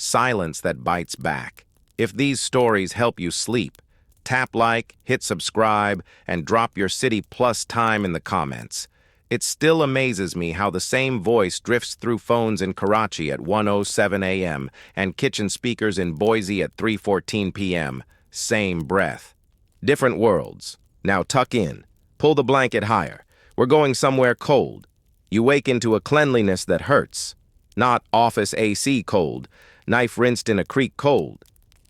silence that bites back. If these stories help you sleep, tap like, hit subscribe, and drop your City Plus time in the comments. It still amazes me how the same voice drifts through phones in Karachi at 1:07 a.m. and kitchen speakers in Boise at 3:14 p.m. Same breath. Different worlds. Now tuck in. Pull the blanket higher. We're going somewhere cold. You wake into a cleanliness that hurts. Not office AC cold, knife rinsed in a creek cold.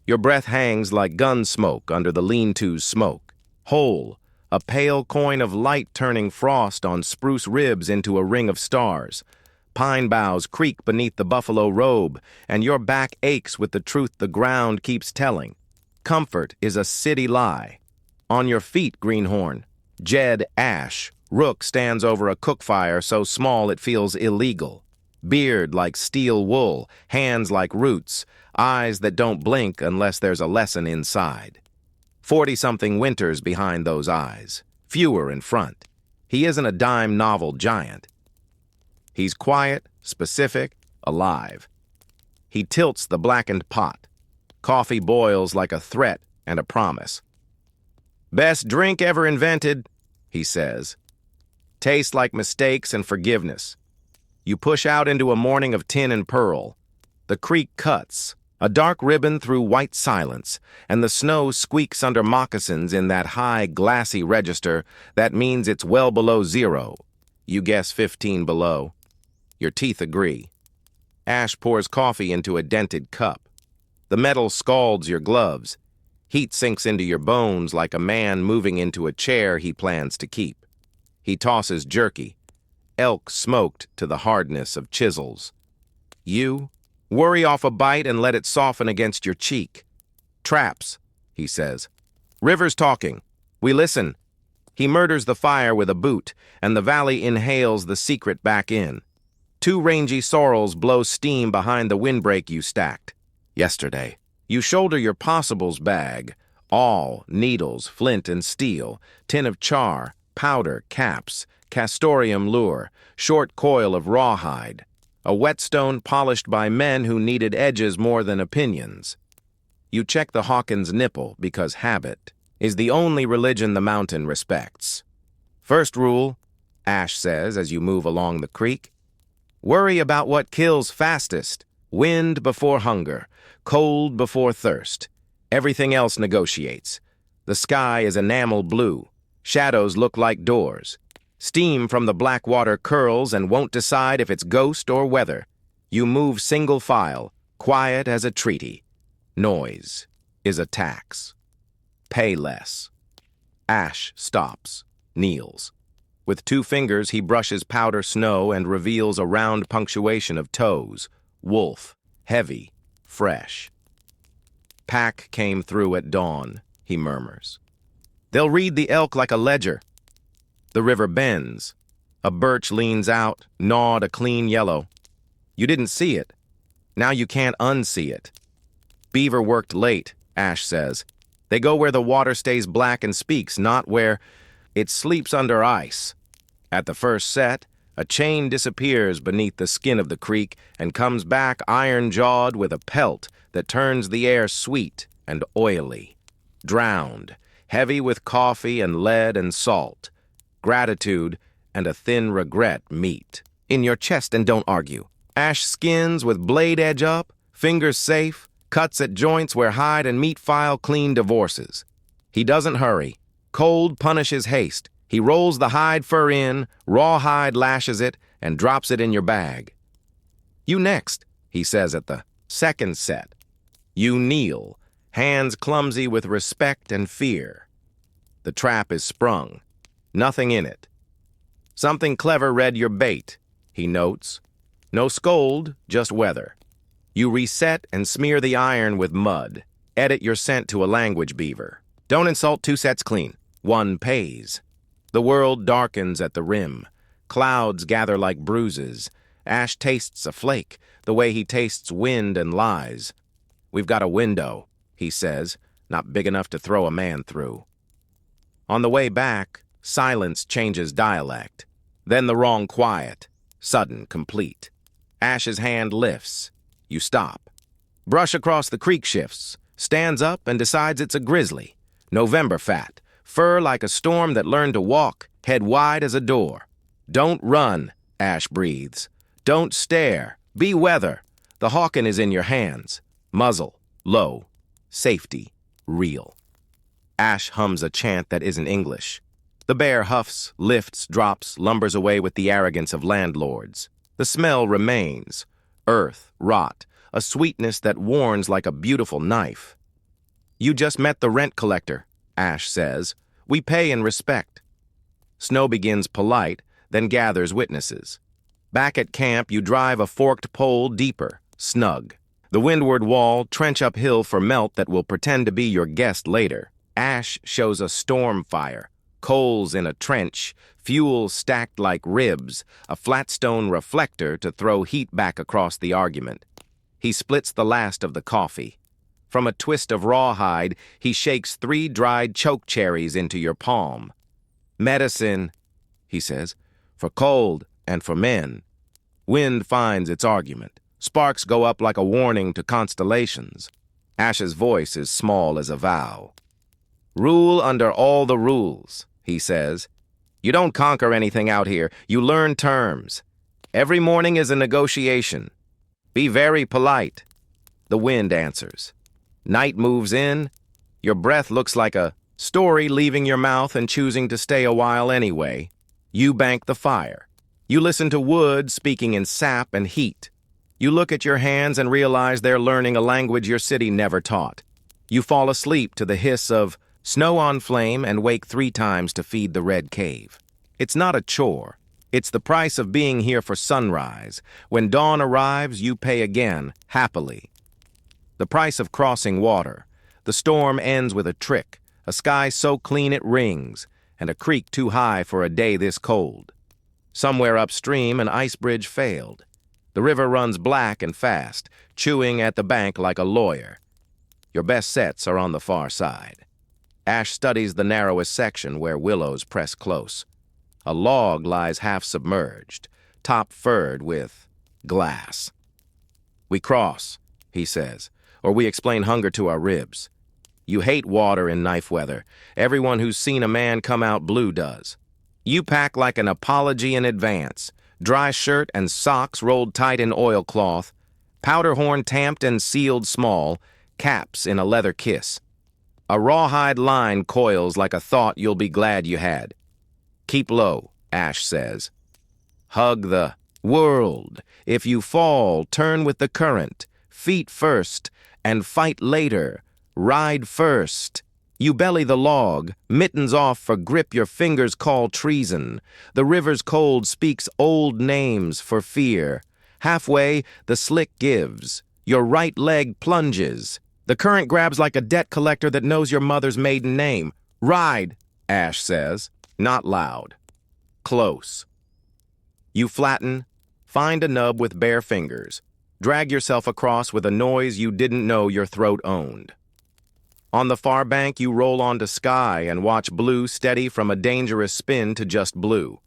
Your breath hangs like gun smoke under the lean-to's smoke. Whole, a pale coin of light turning frost on spruce ribs into a ring of stars. Pine boughs creak beneath the buffalo robe, and your back aches with the truth the ground keeps telling. Comfort is a city lie. On your feet, greenhorn. Jed ash. Rook stands over a cook fire so small it feels illegal. Beard like steel wool, hands like roots, eyes that don't blink unless there's a lesson inside. 40-something winters behind those eyes, fewer in front. He isn't a dime novel giant. He's quiet, specific, alive. He tilts the blackened pot. Coffee boils like a threat and a promise. Best drink ever invented, he says. Tastes like mistakes and forgiveness. You push out into a morning of tin and pearl. The creek cuts, a dark ribbon through white silence, and the snow squeaks under moccasins in that high, glassy register that means it's well below zero. You guess 15 below. Your teeth agree. Ash pours coffee into a dented cup. The metal scalds your gloves. Heat sinks into your bones like a man moving into a chair he plans to keep. He tosses jerky, elk smoked to the hardness of chisels. You worry off a bite and let it soften against your cheek. Traps, he says. River's talking. We listen. He murders the fire with a boot, and the valley inhales the secret back in. 2 rangy sorrels blow steam behind the windbreak you stacked. Yesterday, you shoulder your possibles bag, awl, needles, flint and steel, tin of char, powder, caps, castoreum lure, short coil of rawhide, a whetstone polished by men who needed edges more than opinions. You check the Hawken's nipple because habit is the only religion the mountain respects. First rule, Ash says as you move along the creek, worry about what kills fastest, wind before hunger, cold before thirst. Everything else negotiates. The sky is enamel blue. Shadows look like doors. Steam from the black water curls and won't decide if it's ghost or weather. You move single file, quiet as a treaty. Noise is a tax. Pay less. Ash stops, kneels. With 2 fingers, he brushes powder snow and reveals a round punctuation of toes. Wolf, heavy, fresh. Pack came through at dawn, he murmurs. They'll read the elk like a ledger. The river bends. A birch leans out, gnawed a clean yellow. You didn't see it. Now you can't unsee it. Beaver worked late, Ash says. They go where the water stays black and speaks, not where it sleeps under ice. At the first set, a chain disappears beneath the skin of the creek and comes back iron-jawed with a pelt that turns the air sweet and oily. Drowned, heavy with coffee and lead and salt. Gratitude and a thin regret meet. In your chest and don't argue. Ash skins with blade edge up, fingers safe, cuts at joints where hide and meat file clean divorces. He doesn't hurry. Cold punishes haste. He rolls the hide fur in, rawhide lashes it, and drops it in your bag. You next, he says at the second set. You kneel, hands clumsy with respect and fear. The trap is sprung. Nothing in it. Something clever read your bait, he notes. No scold, just weather. You reset and smear the iron with mud. Edit your scent to a language beaver. Don't insult 2 sets clean. 1 pays. The world darkens at the rim. Clouds gather like bruises. Ash tastes a flake, the way he tastes wind and lies. We've got a window, he says, not big enough to throw a man through. On the way back, silence changes dialect. Then the wrong quiet, sudden, complete. Ash's hand lifts. You stop. Brush across the creek shifts, stands up and decides it's a grizzly. November fat, fur like a storm that learned to walk, head wide as a door. Don't run, Ash breathes. Don't stare. Be weather. The Hawken is in your hands. Muzzle, low. Safety, real. Ash hums a chant that isn't English. The bear huffs, lifts, drops, lumbers away with the arrogance of landlords. The smell remains. Earth, rot, a sweetness that warns like a beautiful knife. You just met the rent collector, Ash says. We pay in respect. Snow begins polite, then gathers witnesses. Back at camp, you drive a forked pole deeper, snug. The windward wall, trench uphill for melt that will pretend to be your guest later. Ash shows a storm fire, coals in a trench, fuel stacked like ribs, a flat stone reflector to throw heat back across the argument. He splits the last of the coffee. From a twist of rawhide, he shakes 3 dried choke cherries into your palm. Medicine, he says, for cold and for men. Wind finds its argument. Sparks go up like a warning to constellations. Ash's voice is small as a vow. Rule under all the rules, he says. You don't conquer anything out here. You learn terms. Every morning is a negotiation. Be very polite. The wind answers. Night moves in. Your breath looks like a story leaving your mouth and choosing to stay a while anyway. You bank the fire. You listen to wood speaking in sap and heat. You look at your hands and realize they're learning a language your city never taught. You fall asleep to the hiss of snow on flame and wake 3 times to feed the red cave. It's not a chore. It's the price of being here for sunrise. When dawn arrives, you pay again, happily. The price of crossing water. The storm ends with a trick, a sky so clean it rings, and a creek too high for a day this cold. Somewhere upstream, an ice bridge failed. The river runs black and fast, chewing at the bank like a lawyer. Your best sets are on the far side. Ash studies the narrowest section where willows press close. A log lies half submerged, top furred with glass. We cross, he says, or we explain hunger to our ribs. You hate water in knife weather. Everyone who's seen a man come out blue does. You pack like an apology in advance. Dry shirt and socks rolled tight in oilcloth, powder horn tamped and sealed small, caps in a leather kiss. A rawhide line coils like a thought you'll be glad you had. Keep low, Ash says. Hug the world. If you fall, turn with the current. Feet first, and fight later. Ride first. You belly the log, mittens off for grip your fingers call treason. The river's cold speaks old names for fear. Halfway, the slick gives. Your right leg plunges. The current grabs like a debt collector that knows your mother's maiden name. Ride, Ash says, not loud. Close. You flatten, find a nub with bare fingers. Drag yourself across with a noise you didn't know your throat owned. On the far bank, you roll onto sky and watch blue steady from a dangerous spin to just blue.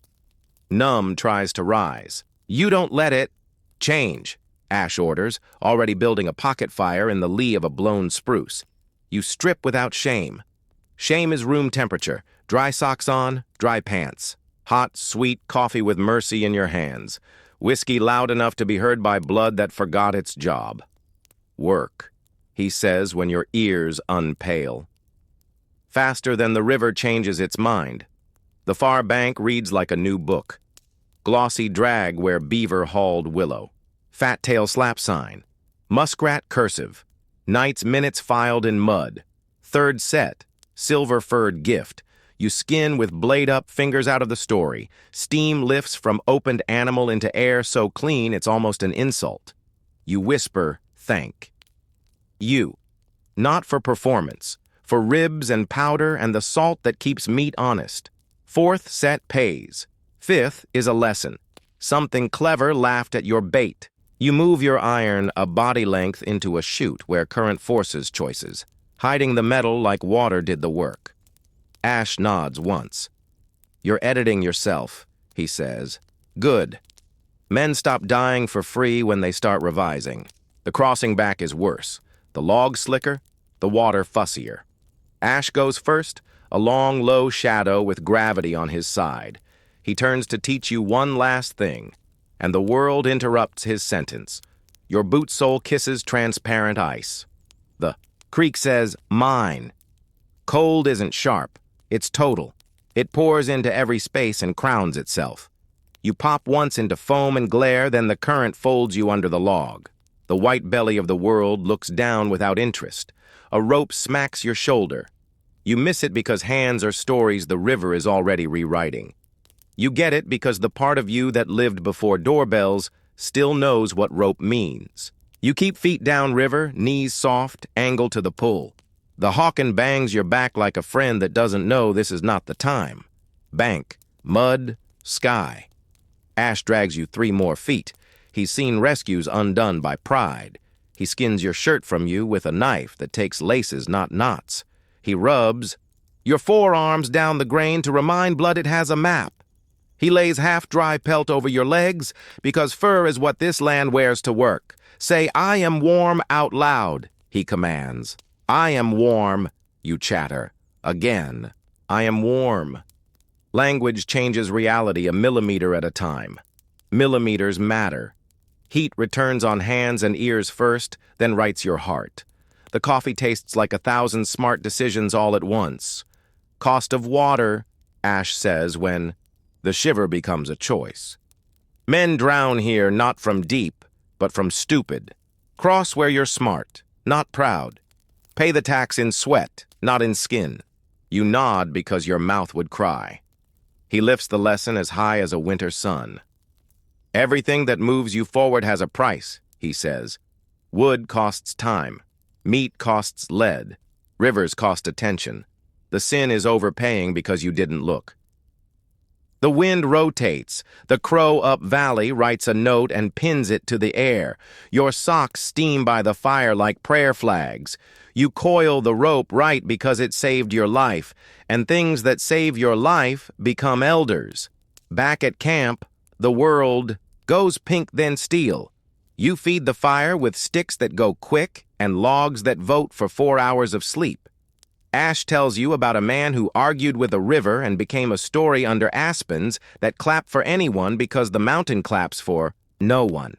Numb tries to rise. You don't let it. Change, Ash orders, already building a pocket fire in the lee of a blown spruce. You strip without shame. Shame is room temperature. Dry socks on, dry pants. Hot, sweet coffee with mercy in your hands. Whiskey loud enough to be heard by blood that forgot its job. Work, he says when your ears unpale. Faster than the river changes its mind. The far bank reads like a new book. Glossy drag where beaver hauled willow. Fat tail slap sign. Muskrat cursive. Night's minutes filed in mud. Third set. Silver-furred gift. You skin with blade-up fingers out of the story. Steam lifts from opened animal into air so clean it's almost an insult. You whisper, thank. You. Not for performance. For ribs and powder and the salt that keeps meat honest. 4th set pays. 5th is a lesson. Something clever laughed at your bait. You move your iron a body length into a chute where current forces choices, hiding the metal like water did the work. Ash nods once. You're editing yourself, he says. Good. Men stop dying for free when they start revising. The crossing back is worse. The log slicker, the water fussier. Ash goes first, a long, low shadow with gravity on his side. He turns to teach you one last thing, and the world interrupts his sentence. Your boot sole kisses transparent ice. The creek says, mine. Cold isn't sharp, it's total. It pours into every space and crowns itself. You pop once into foam and glare, then the current folds you under the log. The white belly of the world looks down without interest. A rope smacks your shoulder. You miss it because hands are stories the river is already rewriting. You get it because the part of you that lived before doorbells still knows what rope means. You keep feet downriver, knees soft, angle to the pull. The Hawken bangs your back like a friend that doesn't know this is not the time. Bank, mud, sky. Ash drags you 3 more feet. He's seen rescues undone by pride. He skins your shirt from you with a knife that takes laces, not knots. He rubs your forearms down the grain to remind blood it has a map. He lays half-dry pelt over your legs because fur is what this land wears to work. Say, I am warm out loud, he commands. I am warm, you chatter. Again, I am warm. Language changes reality a millimeter at a time. Millimeters matter. Heat returns on hands and ears first, then writes your heart. The coffee tastes like 1,000 smart decisions all at once. Cost of water, Ash says when the shiver becomes a choice. Men drown here not from deep, but from stupid. Cross where you're smart, not proud. Pay the tax in sweat, not in skin. You nod because your mouth would cry. He lifts the lesson as high as a winter sun. Everything that moves you forward has a price, he says. Wood costs time. Meat costs lead. Rivers cost attention. The sin is overpaying because you didn't look. The wind rotates. The crow up valley writes a note and pins it to the air. Your socks steam by the fire like prayer flags. You coil the rope right because it saved your life, and things that save your life become elders. Back at camp, the world goes pink then steel. You feed the fire with sticks that go quick and logs that vote for 4 hours of sleep. Ash tells you about a man who argued with a river and became a story under aspens that clap for anyone because the mountain claps for no one.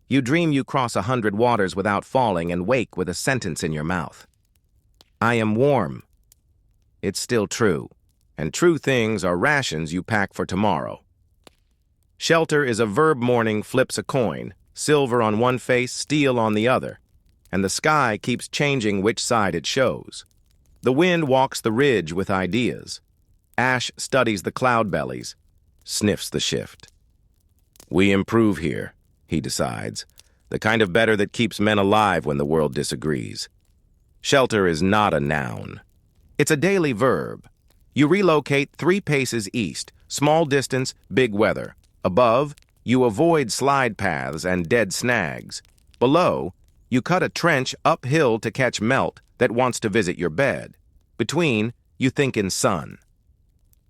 You dream you cross 100 waters without falling and wake with a sentence in your mouth. I am warm. It's still true, and true things are rations you pack for tomorrow. Shelter is a verb morning flips a coin, silver on one face, steel on the other, and the sky keeps changing which side it shows. The wind walks the ridge with ideas. Ash studies the cloud bellies, sniffs the shift. We improve here, he decides, the kind of better that keeps men alive when the world disagrees. Shelter is not a noun. It's a daily verb. You relocate 3 paces east, small distance, big weather. Above, you avoid slide paths and dead snags. Below, you cut a trench uphill to catch melt that wants to visit your bed. Between, you think in sun.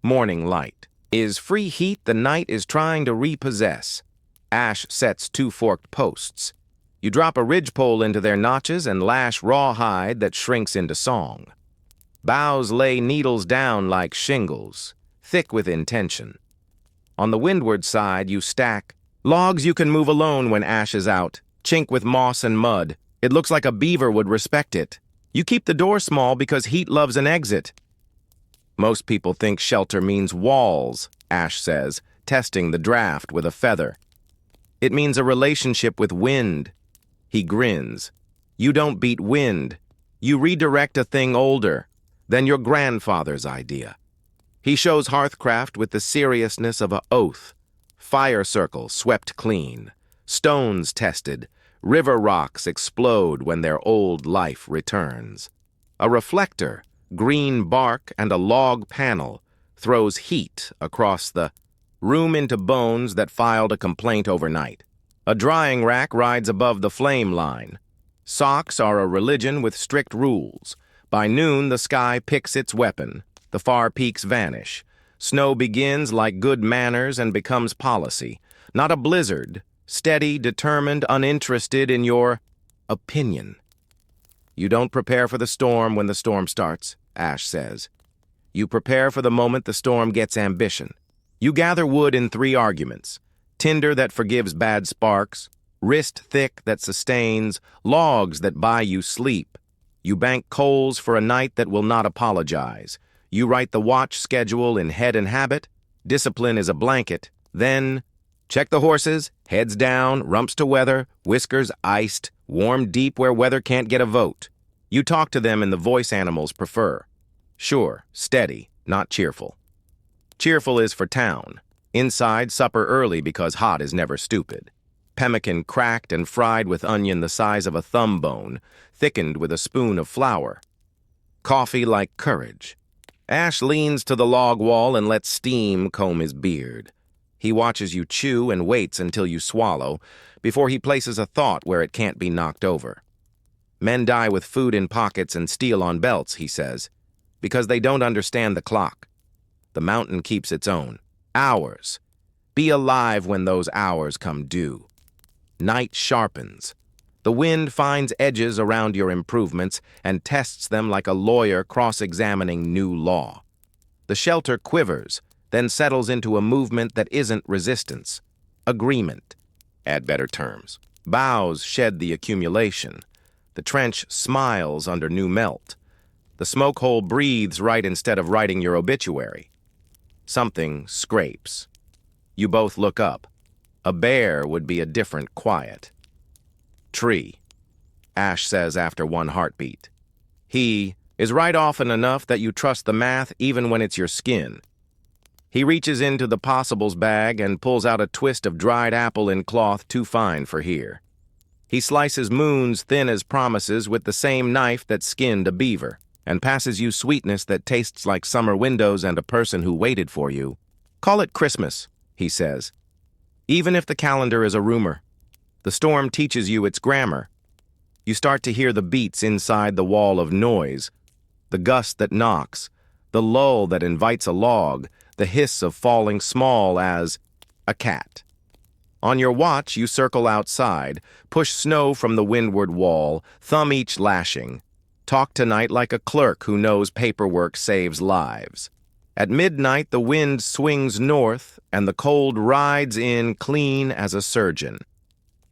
Morning light. Is free heat the night is trying to repossess. Ash sets 2 forked posts. You drop a ridgepole into their notches and lash raw hide that shrinks into song. Boughs lay needles down like shingles, thick with intention. On the windward side, you stack logs you can move alone when ash is out, chink with moss and mud. It looks like a beaver would respect it. You keep the door small because heat loves an exit. Most people think shelter means walls, Ash says, testing the draft with a feather. It means a relationship with wind. He grins. You don't beat wind. You redirect a thing older than your grandfather's idea. He shows hearthcraft with the seriousness of an oath. Fire circles swept clean. Stones tested. River rocks explode when their old life returns. A reflector, green bark, and a log panel throws heat across the room into bones that filed a complaint overnight. A drying rack rides above the flame line. Socks are a religion with strict rules. By noon, the sky picks its weapon. The far peaks vanish. Snow begins like good manners and becomes policy. Not a blizzard, steady, determined, uninterested in your opinion. You don't prepare for the storm when the storm starts, Ash says. You prepare for the moment the storm gets ambition. You gather wood in 3 arguments: tinder that forgives bad sparks, wrist thick that sustains, logs that buy you sleep. You bank coals for a night that will not apologize. You write the watch schedule in head and habit. Discipline is a blanket. Then, check the horses, heads down, rumps to weather, whiskers iced, warm deep where weather can't get a vote. You talk to them in the voice animals prefer. Sure, steady, not cheerful. Cheerful is for town. Inside, supper early because hot is never stupid. Pemmican cracked and fried with onion the size of a thumb bone, thickened with a spoon of flour. Coffee like courage. Ash leans to the log wall and lets steam comb his beard. He watches you chew and waits until you swallow, before he places a thought where it can't be knocked over. Men die with food in pockets and steel on belts, he says, because they don't understand the clock. The mountain keeps its own. Hours. Be alive when those hours come due. Night sharpens. The wind finds edges around your improvements and tests them like a lawyer cross-examining new law. The shelter quivers, then settles into a movement that isn't resistance. Agreement. Add better terms. Boughs shed the accumulation. The trench smiles under new melt. The smoke hole breathes right instead of writing your obituary. Something scrapes. You both look up. A bear would be a different quiet. Tree, Ash says after one heartbeat. He is right often enough that you trust the math even when it's your skin. He reaches into the possibles bag and pulls out a twist of dried apple in cloth too fine for here. He slices moons thin as promises with the same knife that skinned a beaver, and passes you sweetness that tastes like summer windows and a person who waited for you. Call it Christmas, he says. Even if the calendar is a rumor, the storm teaches you its grammar. You start to hear the beats inside the wall of noise, the gust that knocks, the lull that invites a log, the hiss of falling small as a cat. On your watch, you circle outside, push snow from the windward wall, thumb each lashing. Talk tonight like a clerk who knows paperwork saves lives. At midnight, the wind swings north, and the cold rides in clean as a surgeon.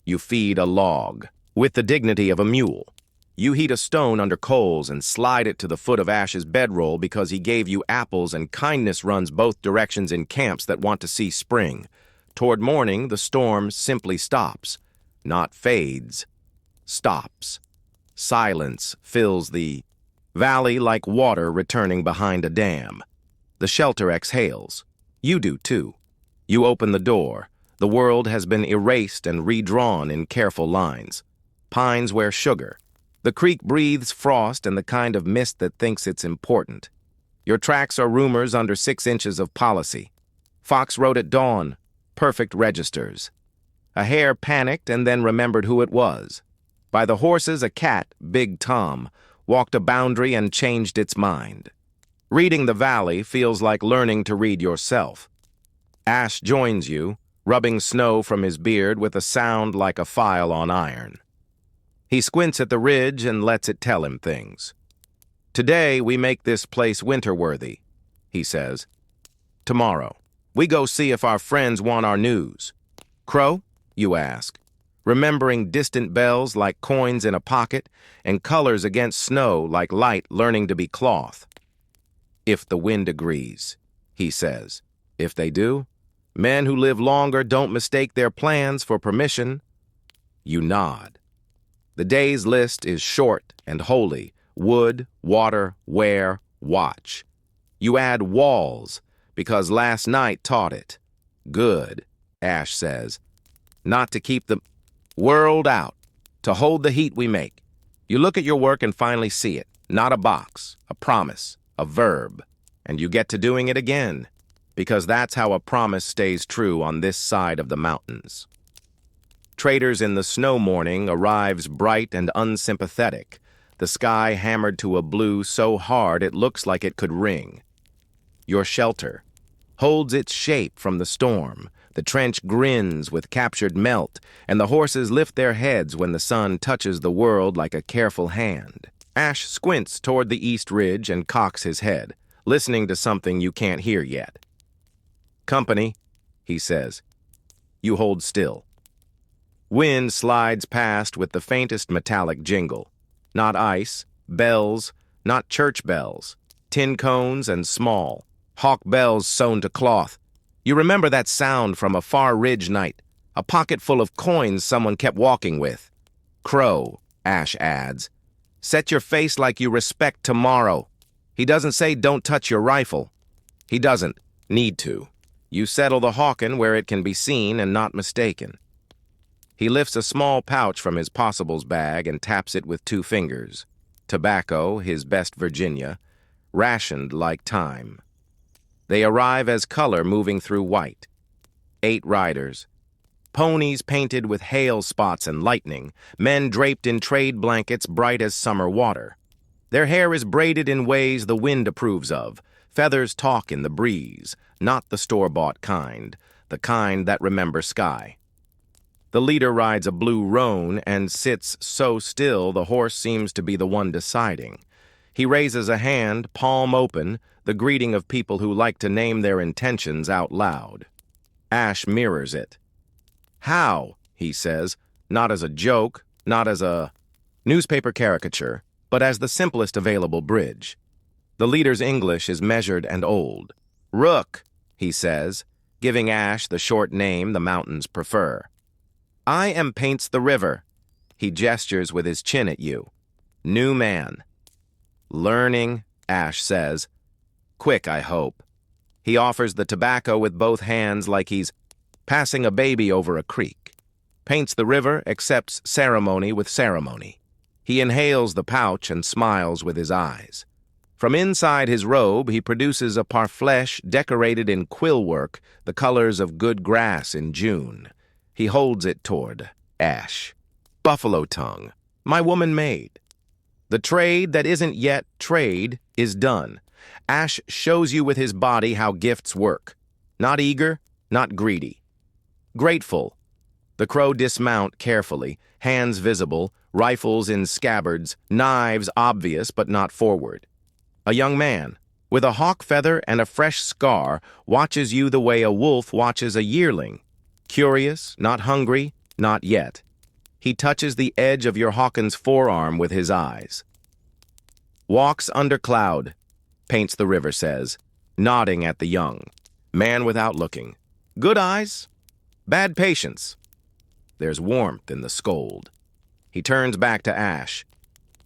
You feed a log, with the dignity of a mule. You heat a stone under coals and slide it to the foot of Ash's bedroll because he gave you apples, and kindness runs both directions in camps that want to see spring. Toward morning, the storm simply stops. Not fades. Stops. Silence fills the valley like water returning behind a dam. The shelter exhales. You do too. You open the door. The world has been erased and redrawn in careful lines. Pines wear sugar. The creek breathes frost and the kind of mist that thinks it's important. Your tracks are rumors under 6 inches of policy. Fox wrote at dawn. Perfect registers. A hare panicked and then remembered who it was. By the horses, a cat, Big Tom, walked a boundary and changed its mind. Reading the valley feels like learning to read yourself. Ash joins you, rubbing snow from his beard with a sound like a file on iron. He squints at the ridge and lets it tell him things. Today we make this place winter-worthy, he says. Tomorrow, we go see if our friends want our news. Crow, you ask, remembering distant bells like coins in a pocket and colors against snow like light learning to be cloth. If the wind agrees, he says. If they do, men who live longer don't mistake their plans for permission. You nod. The day's list is short and holy: wood, water, wear, watch. You add walls, because last night taught it. Good, Ash says. Not to keep the world out, to hold the heat we make. You look at your work and finally see it. Not a box, a promise, a verb. And you get to doing it again, because that's how a promise stays true on this side of the mountains. Traders in the snow morning arrives bright and unsympathetic, the sky hammered to a blue so hard it looks like it could ring. Your shelter holds its shape from the storm, The trench grins with captured melt, and the horses lift their heads when the sun touches the world like a careful hand. Ash squints toward the east ridge and cocks his head, listening to something you can't hear yet. "Company," he says. You hold still. Wind slides past with the faintest metallic jingle. Not ice, bells, not church bells. Tin cones and small. Hawk bells sewn to cloth. You remember that sound from a far ridge night, a pocket full of coins someone kept walking with. "Crow," Ash adds. "Set your face like you respect tomorrow." He doesn't say don't touch your rifle. He doesn't need to. You settle the Hawken where it can be seen and not mistaken. He lifts a small pouch from his possibles bag and taps it with 2 fingers. Tobacco, his best Virginia, rationed like time. They arrive as color moving through white. 8 riders. Ponies painted with hail spots and lightning, men draped in trade blankets bright as summer water. Their hair is braided in ways the wind approves of. Feathers talk in the breeze, not the store-bought kind, the kind that remember sky. The leader rides a blue roan and sits so still the horse seems to be the one deciding. He raises a hand, palm open, the greeting of people who like to name their intentions out loud. Ash mirrors it. "How?" he says, not as a joke, not as a newspaper caricature, but as the simplest available bridge. The leader's English is measured and old. "Rook," he says, giving Ash the short name the mountains prefer. "I am Paints the River." He gestures with his chin at you. "New man." "Learning," Ash says. "Quick, I hope." He offers the tobacco with both hands like he's passing a baby over a creek. Paints the River accepts ceremony with ceremony. He inhales the pouch and smiles with his eyes. From inside his robe, he produces a parfleche decorated in quill work, the colors of good grass in June. He holds it toward Ash. "Buffalo tongue, my woman made." The trade that isn't yet trade is done. Ash shows you with his body how gifts work. Not eager, not greedy. Grateful. The crow dismount carefully, hands visible, rifles in scabbards, knives obvious but not forward. A young man, with a hawk feather and a fresh scar, watches you the way a wolf watches a yearling. Curious, not hungry, not yet. He touches the edge of your Hawken's forearm with his eyes. "Walks under cloud," Paints the River says, nodding at the young. Man without looking. "Good eyes, bad patience." There's warmth in the scold. He turns back to Ash.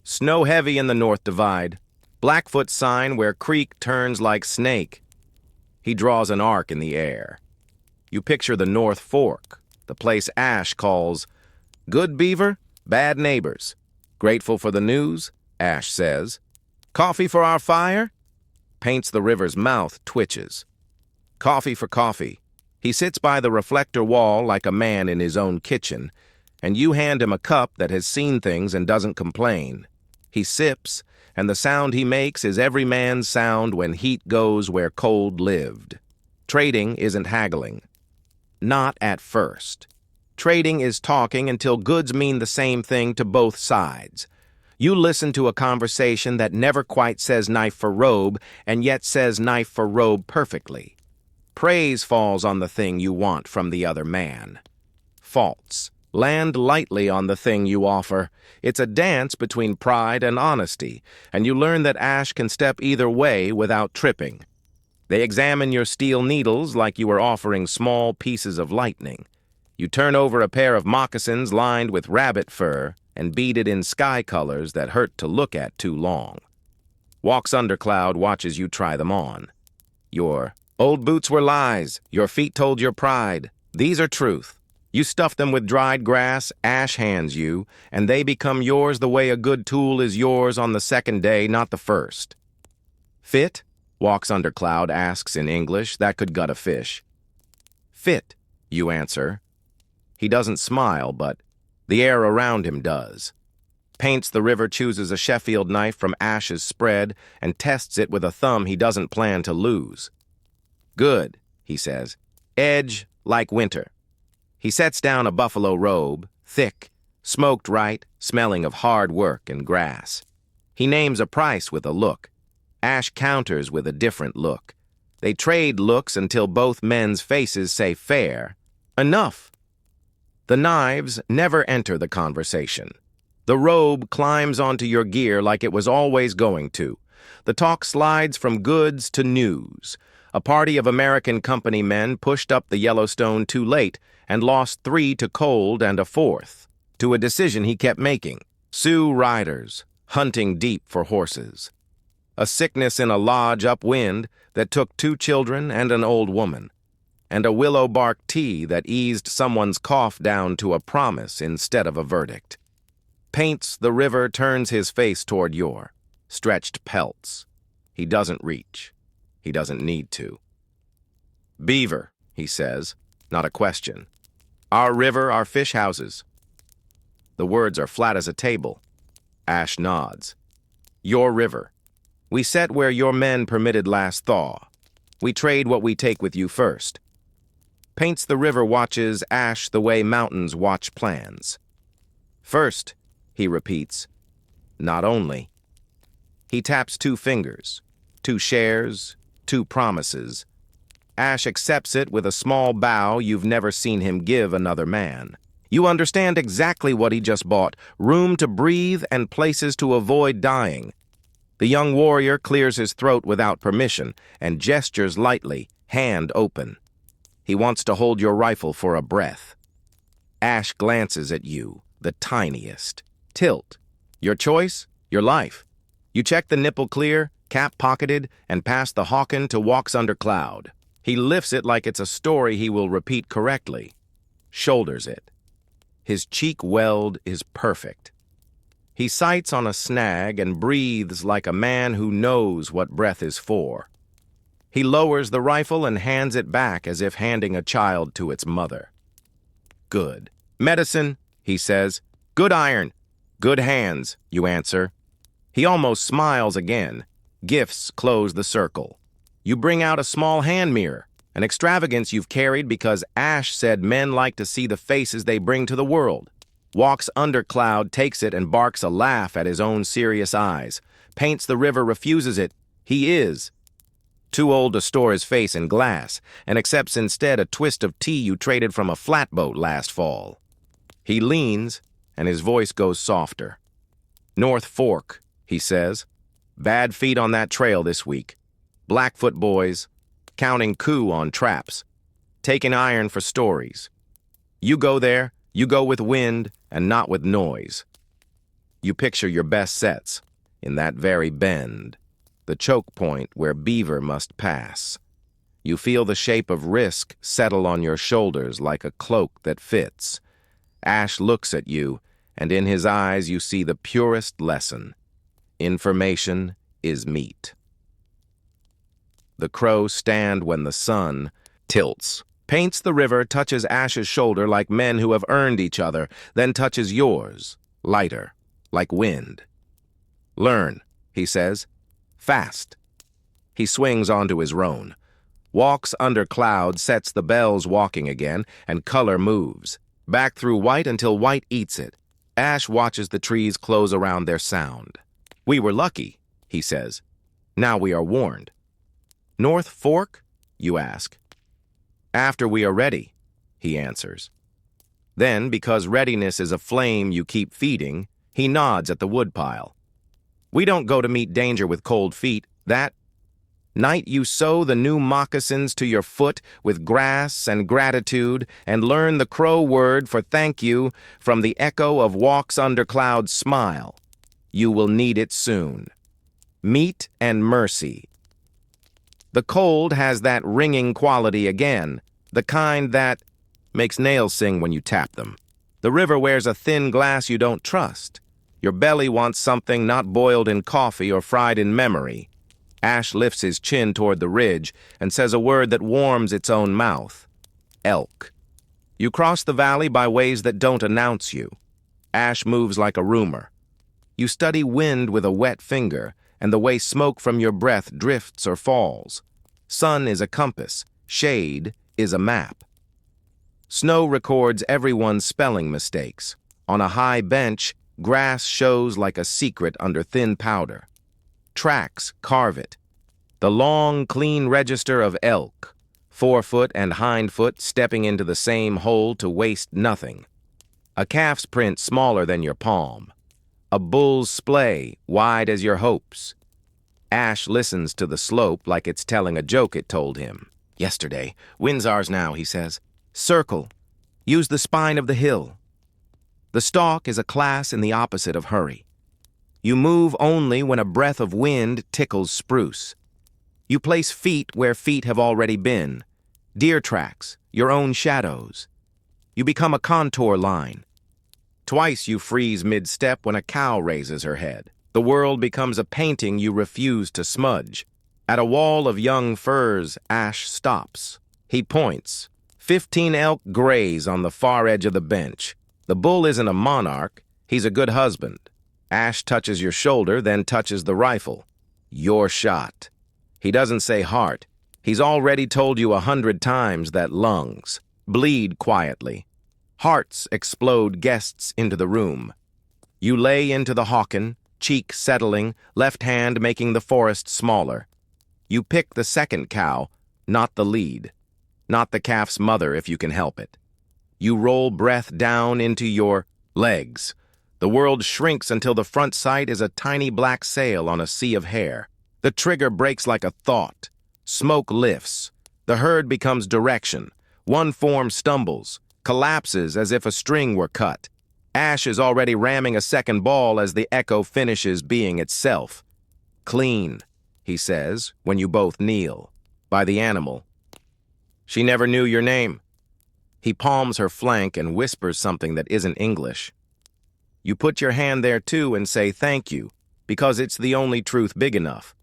"Snow heavy in the North Divide. Blackfoot sign where creek turns like snake." He draws an arc in the air. You picture the North Fork, the place Ash calls good beaver, bad neighbors. "Grateful for the news," Ash says. "Coffee for our fire?" Paints the River's mouth twitches. "Coffee for coffee." He sits by the reflector wall like a man in his own kitchen, and you hand him a cup that has seen things and doesn't complain. He sips, and the sound he makes is every man's sound when heat goes where cold lived. Trading isn't haggling. Not at first. Trading is talking until goods mean the same thing to both sides. You listen to a conversation that never quite says knife for robe and yet says knife for robe perfectly. Praise falls on the thing you want from the other man. Faults land lightly on the thing you offer. It's a dance between pride and honesty, and you learn that Ash can step either way without tripping. They examine your steel needles like you were offering small pieces of lightning. You turn over a pair of moccasins lined with rabbit fur and beaded in sky colors that hurt to look at too long. Walks under cloud watches you try them on. Your old boots were lies. Your feet told your pride. These are truth. You stuff them with dried grass Ash hands you, and they become yours the way a good tool is yours on the second day, not the first. "Fit?" Walks under cloud asks in English that could gut a fish. "Fit," you answer. He doesn't smile, but the air around him does. Paints the River chooses a Sheffield knife from Ash's spread and tests it with a thumb he doesn't plan to lose. "Good," he says. "Edge, like winter. He sets down a buffalo robe, thick, smoked right, smelling of hard work and grass. He names a price with a look. Ash counters with a different look. They trade looks until both men's faces say fair. Enough. The knives never enter the conversation. The robe climbs onto your gear like it was always going to. The talk slides from goods to news. A party of American company men pushed up the Yellowstone too late and lost 3 to cold and a 4th, to a decision he kept making. Sioux riders, hunting deep for horses. A sickness in a lodge upwind that took 2 children and an old woman. And a willow bark tea that eased someone's cough down to a promise instead of a verdict. Paints the river turns his face toward your stretched pelts. He doesn't reach. He doesn't need to. Beaver, he says, not a question. Our river, our fish houses. The words are flat as a table. Ash nods. Your river. We set where your men permitted last thaw. We trade what we take with you first. Paints the river watches Ash the way mountains watch plans. First, he repeats, not only. He taps 2 fingers, 2 shares, 2 promises. Ash accepts it with a small bow you've never seen him give another man. You understand exactly what he just bought, room to breathe and places to avoid dying. The young warrior clears his throat without permission and gestures lightly, hand open. He wants to hold your rifle for a breath. Ash glances at you, the tiniest. Tilt. Your choice, your life. You check the nipple clear, cap pocketed, and pass the Hawken to walks under cloud. He lifts it like it's a story he will repeat correctly. Shoulders it. His cheek weld is perfect. He sights on a snag and breathes like a man who knows what breath is for. He lowers the rifle and hands it back as if handing a child to its mother. Good. Medicine, he says. Good iron. Good hands, you answer. He almost smiles again. Gifts close the circle. You bring out a small hand mirror, an extravagance you've carried because Ash said men like to see the faces they bring to the world. Walks under cloud, takes it, and barks a laugh at his own serious eyes. Paints the river, refuses it. He is. Too old to store his face in glass, and accepts instead a twist of tea you traded from a flatboat last fall. He leans, and his voice goes softer. North Fork, he says. Bad feet on that trail this week. Blackfoot boys, counting coup on traps. Taking iron for stories. You go there, you go with wind and not with noise. You picture your best sets in that very bend, the choke point where beaver must pass. You feel the shape of risk settle on your shoulders like a cloak that fits. Ash looks at you, and in his eyes you see the purest lesson. Information is meat. The crows stand when the sun tilts. Paints the river, touches Ash's shoulder like men who have earned each other, then touches yours, lighter, like wind. Learn, he says. Fast. He swings onto his roan. Walks under cloud, sets the bells walking again, and color moves. Back through white until white eats it. Ash watches the trees close around their sound. We were lucky, he says. Now we are warned. North Fork, you ask. After we are ready, he answers. Then, because readiness is a flame you keep feeding, he nods at the woodpile. We don't go to meet danger with cold feet. That night you sew the new moccasins to your foot with grass and gratitude and learn the crow word for thank you from the echo of walks under cloud's smile. You will need it soon. Meat and mercy. The cold has that ringing quality again, the kind that makes nails sing when you tap them. The river wears a thin glass you don't trust. Your belly wants something not boiled in coffee or fried in memory. Ash lifts his chin toward the ridge and says a word that warms its own mouth. Elk. You cross the valley by ways that don't announce you. Ash moves like a rumor. You study wind with a wet finger and the way smoke from your breath drifts or falls. Sun is a compass. Shade is a map. Snow records everyone's spelling mistakes. On a high bench, grass shows like a secret under thin powder. Tracks carve it. The long, clean register of elk, forefoot and hindfoot stepping into the same hole to waste nothing. A calf's print smaller than your palm. A bull's splay wide as your hopes. Ash listens to the slope like it's telling a joke it told him. Yesterday. Wind's ours now, he says. Circle. Use the spine of the hill. The stalk is a class in the opposite of hurry. You move only when a breath of wind tickles spruce. You place feet where feet have already been. Deer tracks, your own shadows. You become a contour line. Twice you freeze mid-step when a cow raises her head. The world becomes a painting you refuse to smudge. At a wall of young firs, Ash stops. He points. 15 elk graze on the far edge of the bench. The bull isn't a monarch, he's a good husband. Ash touches your shoulder, then touches the rifle. Your shot. He doesn't say heart. He's already told you 100 times that lungs bleed quietly. Hearts explode guests into the room. You lay into the Hawken, cheek settling, left hand making the forest smaller. You pick the second cow, not the lead. Not the calf's mother if you can help it. You roll breath down into your legs. The world shrinks until the front sight is a tiny black sail on a sea of hair. The trigger breaks like a thought. Smoke lifts. The herd becomes direction. One form stumbles, collapses as if a string were cut. Ash is already ramming a second ball as the echo finishes being itself. Clean, he says, when you both kneel, by the animal. She never knew your name. He palms her flank and whispers something that isn't English. You put your hand there too and say thank you, because it's the only truth big enough.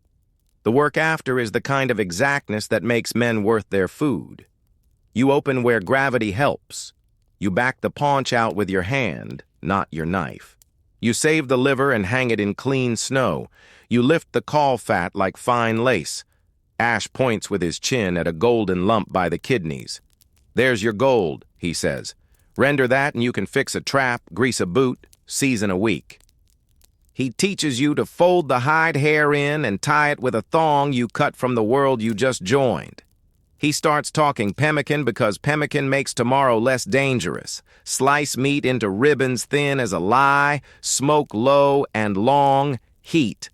The work after is the kind of exactness that makes men worth their food. You open where gravity helps. You back the paunch out with your hand, not your knife. You save the liver and hang it in clean snow. You lift the caul fat like fine lace. Ash points with his chin at a golden lump by the kidneys. There's your gold, he says. Render that and you can fix a trap, grease a boot, season a week. He teaches you to fold the hide hair in and tie it with a thong you cut from the world you just joined. He starts talking pemmican because pemmican makes tomorrow less dangerous. Slice meat into ribbons thin as a lie, smoke low and long, heat.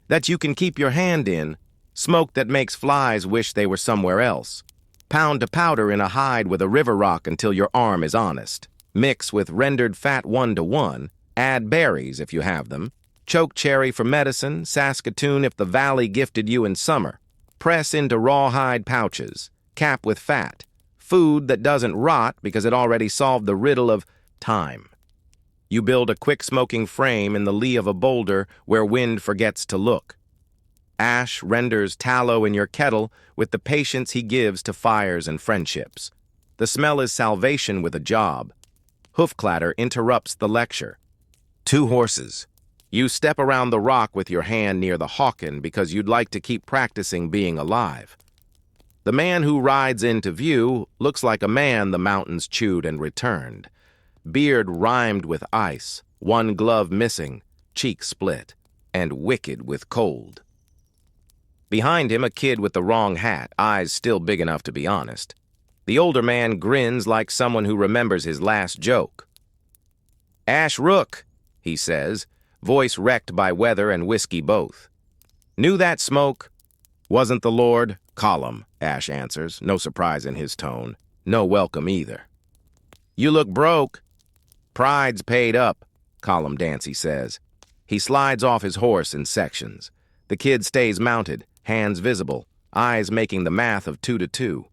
That you can keep your hand in, smoke that makes flies wish they were somewhere else. Pound to powder in a hide with a river rock until your arm is honest. Mix with rendered fat 1-to-1, add berries if you have them. Choke cherry for medicine, Saskatoon if the valley gifted you in summer. Press into rawhide pouches. Cap with fat. Food that doesn't rot because it already solved the riddle of time. You build a quick smoking frame in the lee of a boulder where wind forgets to look. Ash renders tallow in your kettle with the patience he gives to fires and friendships. The smell is salvation with a job. Hoof clatter interrupts the lecture. 2 horses. You step around the rock with your hand near the Hawken because you'd like to keep practicing being alive. The man who rides into view looks like a man the mountains chewed and returned. Beard rimed with ice, one glove missing, cheek split, and wicked with cold. Behind him, a kid with the wrong hat, eyes still big enough to be honest. The older man grins like someone who remembers his last joke. Ash Rook, he says, voice wrecked by weather and whiskey both. Knew that smoke? Wasn't the Lord? Column, Ash answers, no surprise in his tone. No welcome either. You look broke. Pride's paid up, Column Dancy says. He slides off his horse in sections. The kid stays mounted, hands visible, eyes making the math of 2 to 2.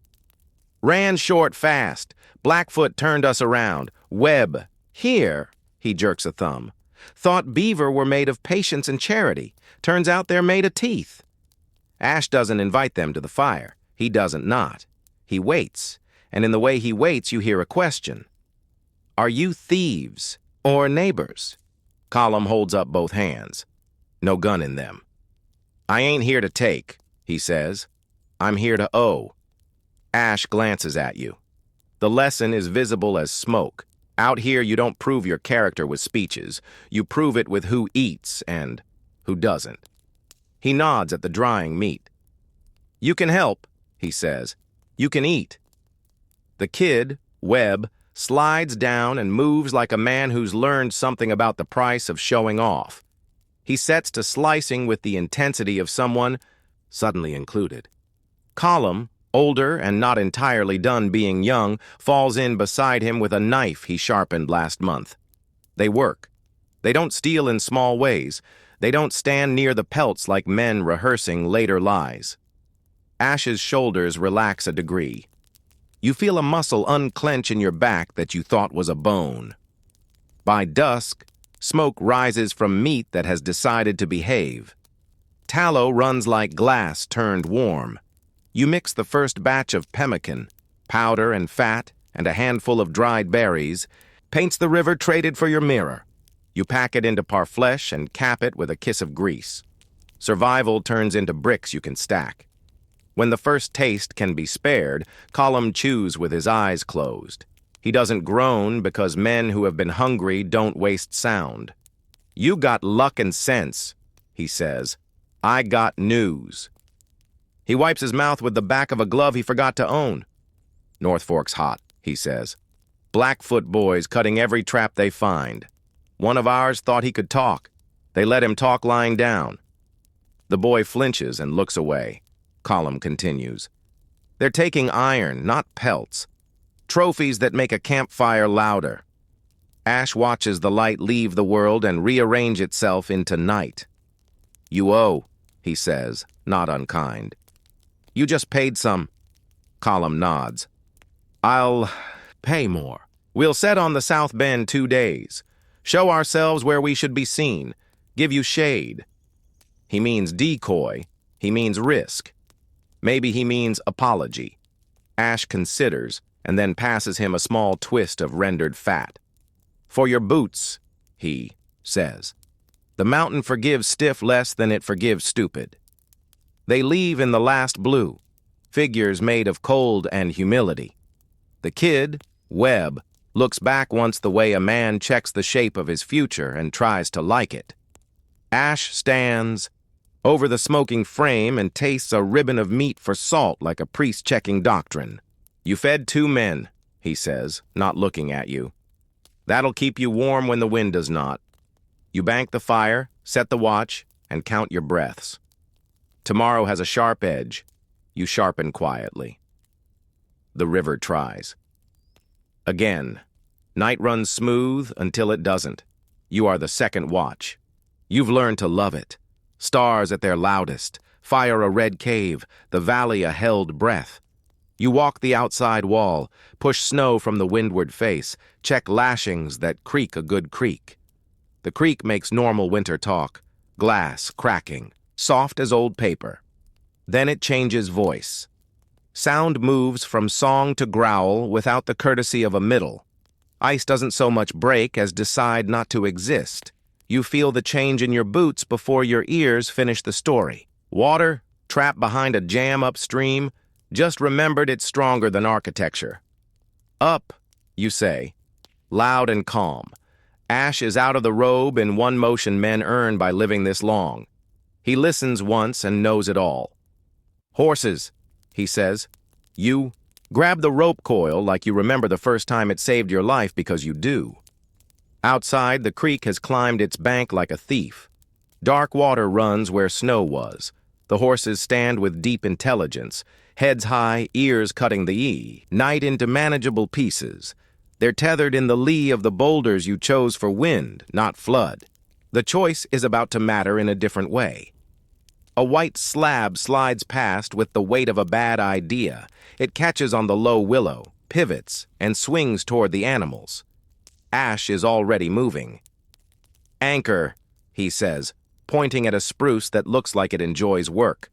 Ran short fast. Blackfoot turned us around. Webb. Here, he jerks a thumb. Thought beaver were made of patience and charity. Turns out they're made of teeth. Ash doesn't invite them to the fire. He doesn't not. He waits, and in the way he waits you hear a question. Are you thieves or neighbors? Column holds up both hands. No gun in them. I ain't here to take, he says. I'm here to owe. Ash glances at you. The lesson is visible as smoke. Out here, you don't prove your character with speeches. You prove it with who eats and who doesn't. He nods at the drying meat. You can help, he says. You can eat. The kid, Webb, slides down and moves like a man who's learned something about the price of showing off. He sets to slicing with the intensity of someone suddenly included. Colum, older and not entirely done being young, falls in beside him with a knife he sharpened last month. They work. They don't steal in small ways. They don't stand near the pelts like men rehearsing later lies. Ash's shoulders relax a degree. You feel a muscle unclench in your back that you thought was a bone. By dusk, smoke rises from meat that has decided to behave. Tallow runs like glass turned warm. You mix the first batch of pemmican, powder and fat, and a handful of dried berries, paints the river traded for your mirror. You pack it into parfleche and cap it with a kiss of grease. Survival turns into bricks you can stack. When the first taste can be spared, Colum chews with his eyes closed. He doesn't groan because men who have been hungry don't waste sound. You got luck and sense, he says. I got news. He wipes his mouth with the back of a glove he forgot to own. North Fork's hot, he says. Blackfoot boys cutting every trap they find. One of ours thought he could talk. They let him talk lying down. The boy flinches and looks away. Colum continues. They're taking iron, not pelts. Trophies that make a campfire louder. Ash watches the light leave the world and rearrange itself into night. You owe, he says, not unkind. You just paid some. Colum nods. I'll pay more. We'll set on the South Bend 2 days. Show ourselves where we should be seen. Give you shade. He means decoy. He means risk. Maybe he means apology. Ash considers and then passes him a small twist of rendered fat. For your boots, he says. The mountain forgives stiff less than it forgives stupid. They leave in the last blue, figures made of cold and humility. The kid, Webb, looks back once the way a man checks the shape of his future and tries to like it. Ash stands over the smoking frame and tastes a ribbon of meat for salt like a priest checking doctrine. You fed 2 men, he says, not looking at you. That'll keep you warm when the wind does not. You bank the fire, set the watch, and count your breaths. Tomorrow has a sharp edge. You sharpen quietly. The river tries. Again, night runs smooth until it doesn't. You are the second watch. You've learned to love it. Stars at their loudest, fire a red cave, the valley a held breath. You walk the outside wall, push snow from the windward face, check lashings that creak a good creak. The creak makes normal winter talk, glass cracking, soft as old paper. Then it changes voice. Sound moves from song to growl without the courtesy of a middle. Ice doesn't so much break as decide not to exist. You feel the change in your boots before your ears finish the story. Water, trapped behind a jam upstream, just remembered it's stronger than architecture. Up, you say, loud and calm. Ash is out of the robe in one motion men earn by living this long. He listens once and knows it all. Horses, he says. You grab the rope coil like you remember the first time it saved your life because you do. Outside, the creek has climbed its bank like a thief. Dark water runs where snow was. The horses stand with deep intelligence, heads high, ears cutting the night into manageable pieces. They're tethered in the lee of the boulders you chose for wind, not flood. The choice is about to matter in a different way. A white slab slides past with the weight of a bad idea. It catches on the low willow, pivots, and swings toward the animals. Ash is already moving. Anchor, he says, pointing at a spruce that looks like it enjoys work.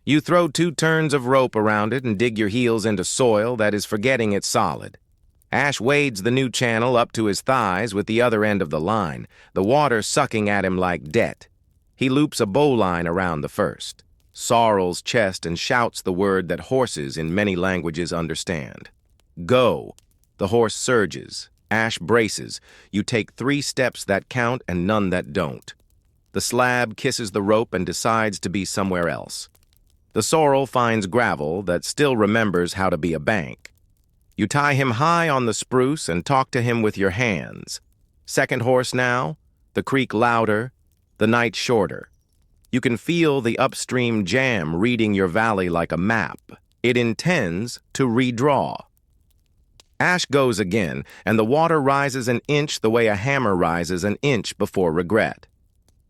You throw 2 turns of rope around it and dig your heels into soil that is forgetting it's solid. Ash wades the new channel up to his thighs with the other end of the line, the water sucking at him like debt. He loops a bowline around the first, sorrels chest and shouts the word that horses in many languages understand. Go. The horse surges. Ash braces. You take 3 steps that count and none that don't. The slab kisses the rope and decides to be somewhere else. The sorrel finds gravel that still remembers how to be a bank. You tie him high on the spruce and talk to him with your hands. Second horse now, the creek louder, the night shorter. You can feel the upstream jam reading your valley like a map. It intends to redraw. Ash goes again, and the water rises an inch the way a hammer rises an inch before regret.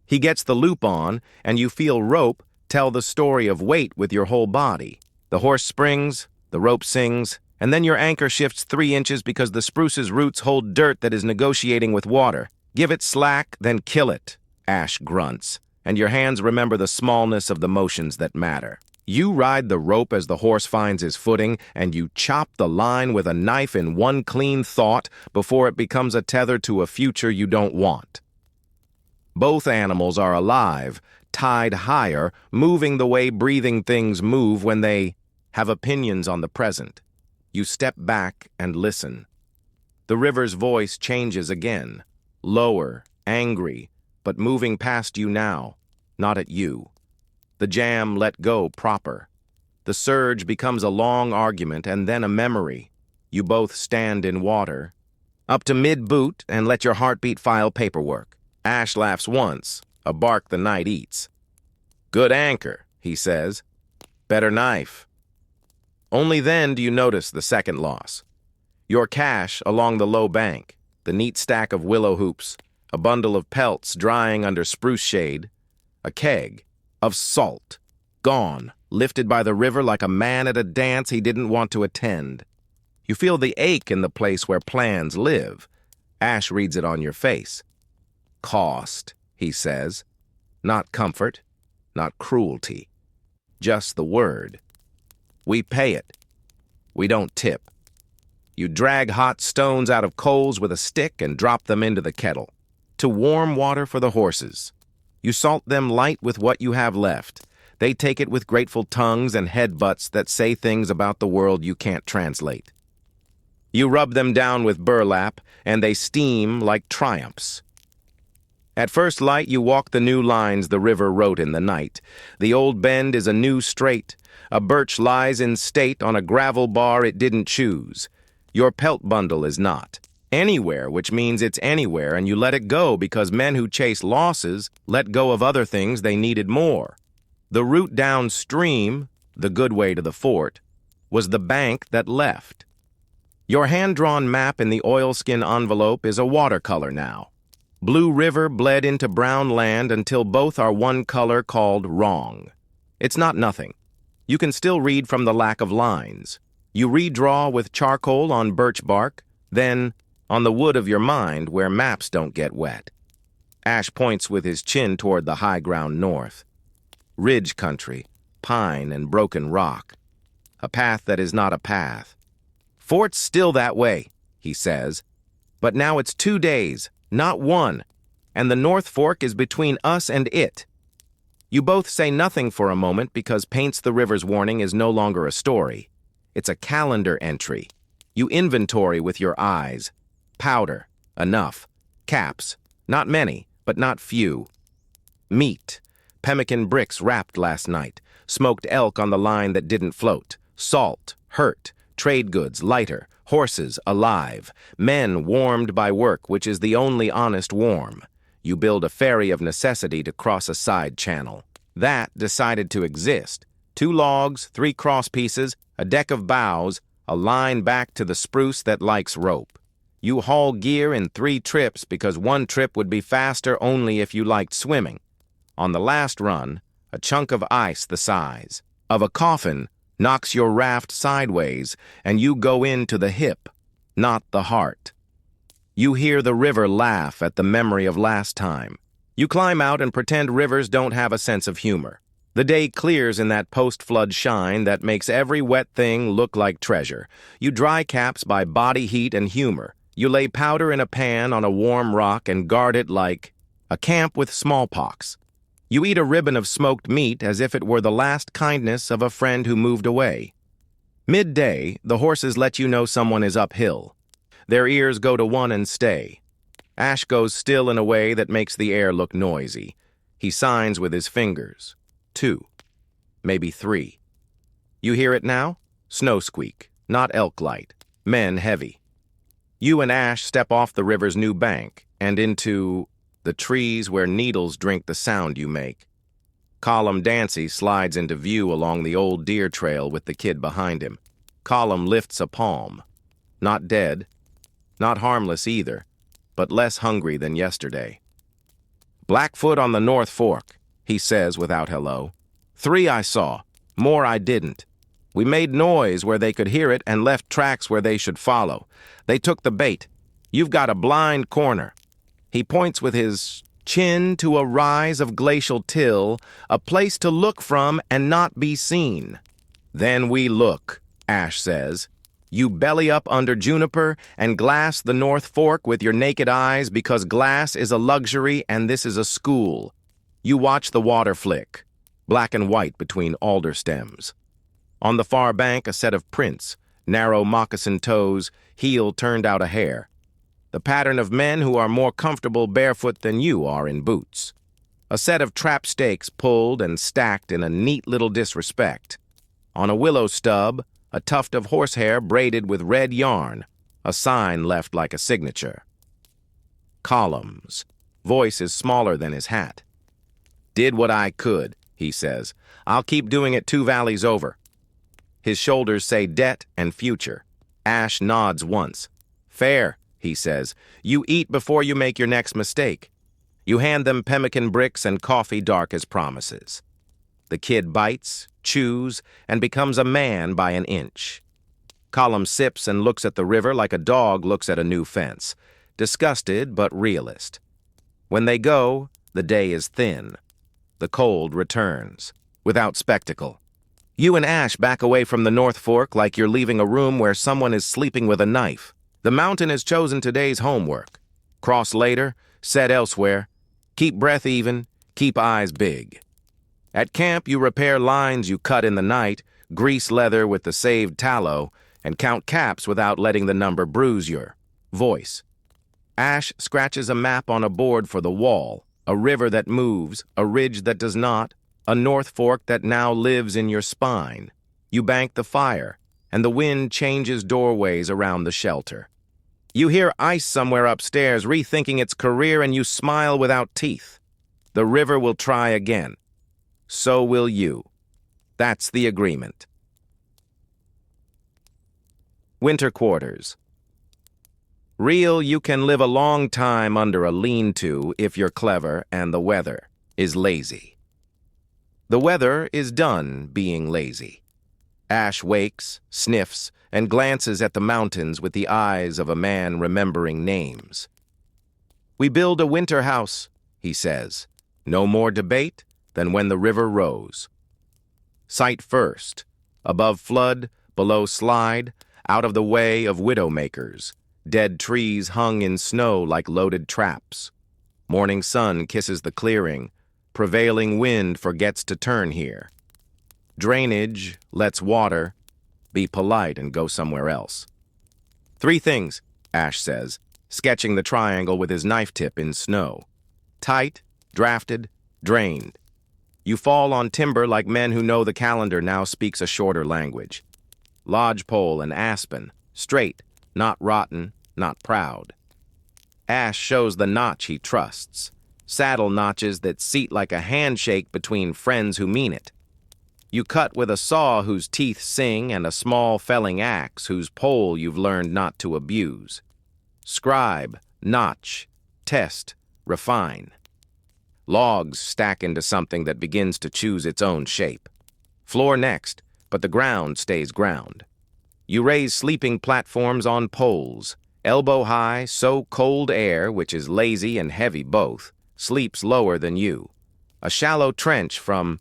He gets the loop on, and you feel rope tell the story of weight with your whole body. The horse springs, the rope sings, and then your anchor shifts 3 inches because the spruce's roots hold dirt that is negotiating with water. Give it slack, then kill it, Ash grunts, and your hands remember the smallness of the motions that matter. You ride the rope as the horse finds his footing, and you chop the line with a knife in one clean thought before it becomes a tether to a future you don't want. Both animals are alive, tied higher, moving the way breathing things move when they have opinions on the present. You step back and listen. The river's voice changes again, lower, angry, but moving past you now, not at you. The jam let go proper. The surge becomes a long argument and then a memory. You both stand in water. Up to mid-boot and let your heartbeat file paperwork. Ash laughs once, a bark the night eats. Good anchor, he says. Better knife. Only then do you notice the second loss. Your cache along the low bank, the neat stack of willow hoops, a bundle of pelts drying under spruce shade, a keg of salt, gone, lifted by the river like a man at a dance he didn't want to attend. You feel the ache in the place where plans live. Ash reads it on your face. Cost, he says. Not comfort, not cruelty. Just the word. We pay it. We don't tip. You drag hot stones out of coals with a stick and drop them into the kettle. To warm water for the horses. You salt them light with what you have left. They take it with grateful tongues and headbutts that say things about the world you can't translate. You rub them down with burlap, and they steam like triumphs. At first light, you walk the new lines the river wrote in the night. The old bend is a new straight. A birch lies in state on a gravel bar it didn't choose. Your pelt bundle is not. Anywhere, which means it's anywhere, and you let it go because men who chase losses let go of other things they needed more. The route downstream, the good way to the fort, was the bank that left. Your hand-drawn map in the oilskin envelope is a watercolor now. Blue river bled into brown land until both are one color called wrong. It's not nothing. You can still read from the lack of lines. You redraw with charcoal on birch bark, then on the wood of your mind where maps don't get wet. Ash points with his chin toward the high ground north. Ridge country, pine and broken rock. A path that is not a path. Fort's still that way, he says. But now it's 2 days, not 1, and the North Fork is between us and it. You both say nothing for a moment because Paints the River's warning is no longer a story. It's a calendar entry. You inventory with your eyes. Powder, enough. Caps, not many, but not few. Meat, pemmican bricks wrapped last night. Smoked elk on the line that didn't float. Salt, hurt. Trade goods, lighter. Horses, alive. Men warmed by work, which is the only honest warm. You build a ferry of necessity to cross a side channel. That decided to exist. 2 logs, 3 cross pieces, a deck of boughs, a line back to the spruce that likes rope. You haul gear in 3 trips because 1 trip would be faster only if you liked swimming. On the last run, a chunk of ice the size of a coffin knocks your raft sideways, and you go into the hip, not the heart. You hear the river laugh at the memory of last time. You climb out and pretend rivers don't have a sense of humor. The day clears in that post-flood shine that makes every wet thing look like treasure. You dry caps by body heat and humor. You lay powder in a pan on a warm rock and guard it like a camp with smallpox. You eat a ribbon of smoked meat as if it were the last kindness of a friend who moved away. Midday, the horses let you know someone is uphill. Their ears go to one and stay. Ash goes still in a way that makes the air look noisy. He signs with his fingers. 2, maybe 3. You hear it now? Snow squeak, not elk light. Men heavy. You and Ash step off the river's new bank and into the trees where needles drink the sound you make. Colum Dancy slides into view along the old deer trail with the kid behind him. Colum lifts a palm. Not dead, not harmless either, but less hungry than yesterday. Blackfoot on the North Fork, he says without hello. 3 I saw, more I didn't. We made noise where they could hear it and left tracks where they should follow. They took the bait. You've got a blind corner. He points with his chin to a rise of glacial till, a place to look from and not be seen. Then we look, Ash says. You belly up under juniper and glass the North Fork with your naked eyes because glass is a luxury and this is a school. You watch the water flick, black and white between alder stems. On the far bank, a set of prints, narrow moccasin toes, heel turned out a hair. The pattern of men who are more comfortable barefoot than you are in boots. A set of trap stakes pulled and stacked in a neat little disrespect. On a willow stub, a tuft of horsehair braided with red yarn, a sign left like a signature. Columns. Voice is smaller than his hat. Did what I could, he says. I'll keep doing it 2 valleys over. His shoulders say debt and future. Ash nods once. Fair, he says. You eat before you make your next mistake. You hand them pemmican bricks and coffee dark as promises. The kid bites, chews, and becomes a man by an inch. Colum sips and looks at the river like a dog looks at a new fence. Disgusted but realist. When they go, the day is thin. The cold returns, without spectacle. You and Ash back away from the North Fork like you're leaving a room where someone is sleeping with a knife. The mountain has chosen today's homework. Cross later, set elsewhere. Keep breath even, keep eyes big. At camp, you repair lines you cut in the night, grease leather with the saved tallow, and count caps without letting the number bruise your voice. Ash scratches a map on a board for the wall, a river that moves, a ridge that does not, a North Fork that now lives in your spine. You bank the fire, and the wind changes doorways around the shelter. You hear ice somewhere upstairs rethinking its career, and you smile without teeth. The river will try again. So will you. That's the agreement. Winter quarters. Real, you can live a long time under a lean-to if you're clever and the weather is lazy. The weather is done being lazy. Ash wakes, sniffs, and glances at the mountains with the eyes of a man remembering names. We build a winter house, he says. No more debate than when the river rose. Sight first, above flood, below slide, out of the way of widowmakers, dead trees hung in snow like loaded traps. Morning sun kisses the clearing, prevailing wind forgets to turn here. Drainage lets water be polite and go somewhere else. 3 things, Ash says, sketching the triangle with his knife tip in snow. Tight, drafted, drained. You fall on timber like men who know the calendar now speaks a shorter language. Lodgepole and aspen, straight, not rotten, not proud. Ash shows the notch he trusts. Saddle notches that seat like a handshake between friends who mean it. You cut with a saw whose teeth sing and a small felling axe whose pole you've learned not to abuse. Scribe, notch, test, refine. Logs stack into something that begins to choose its own shape. Floor next, but the ground stays ground. You raise sleeping platforms on poles, elbow high, so cold air, which is lazy and heavy both, sleeps lower than you. A shallow trench from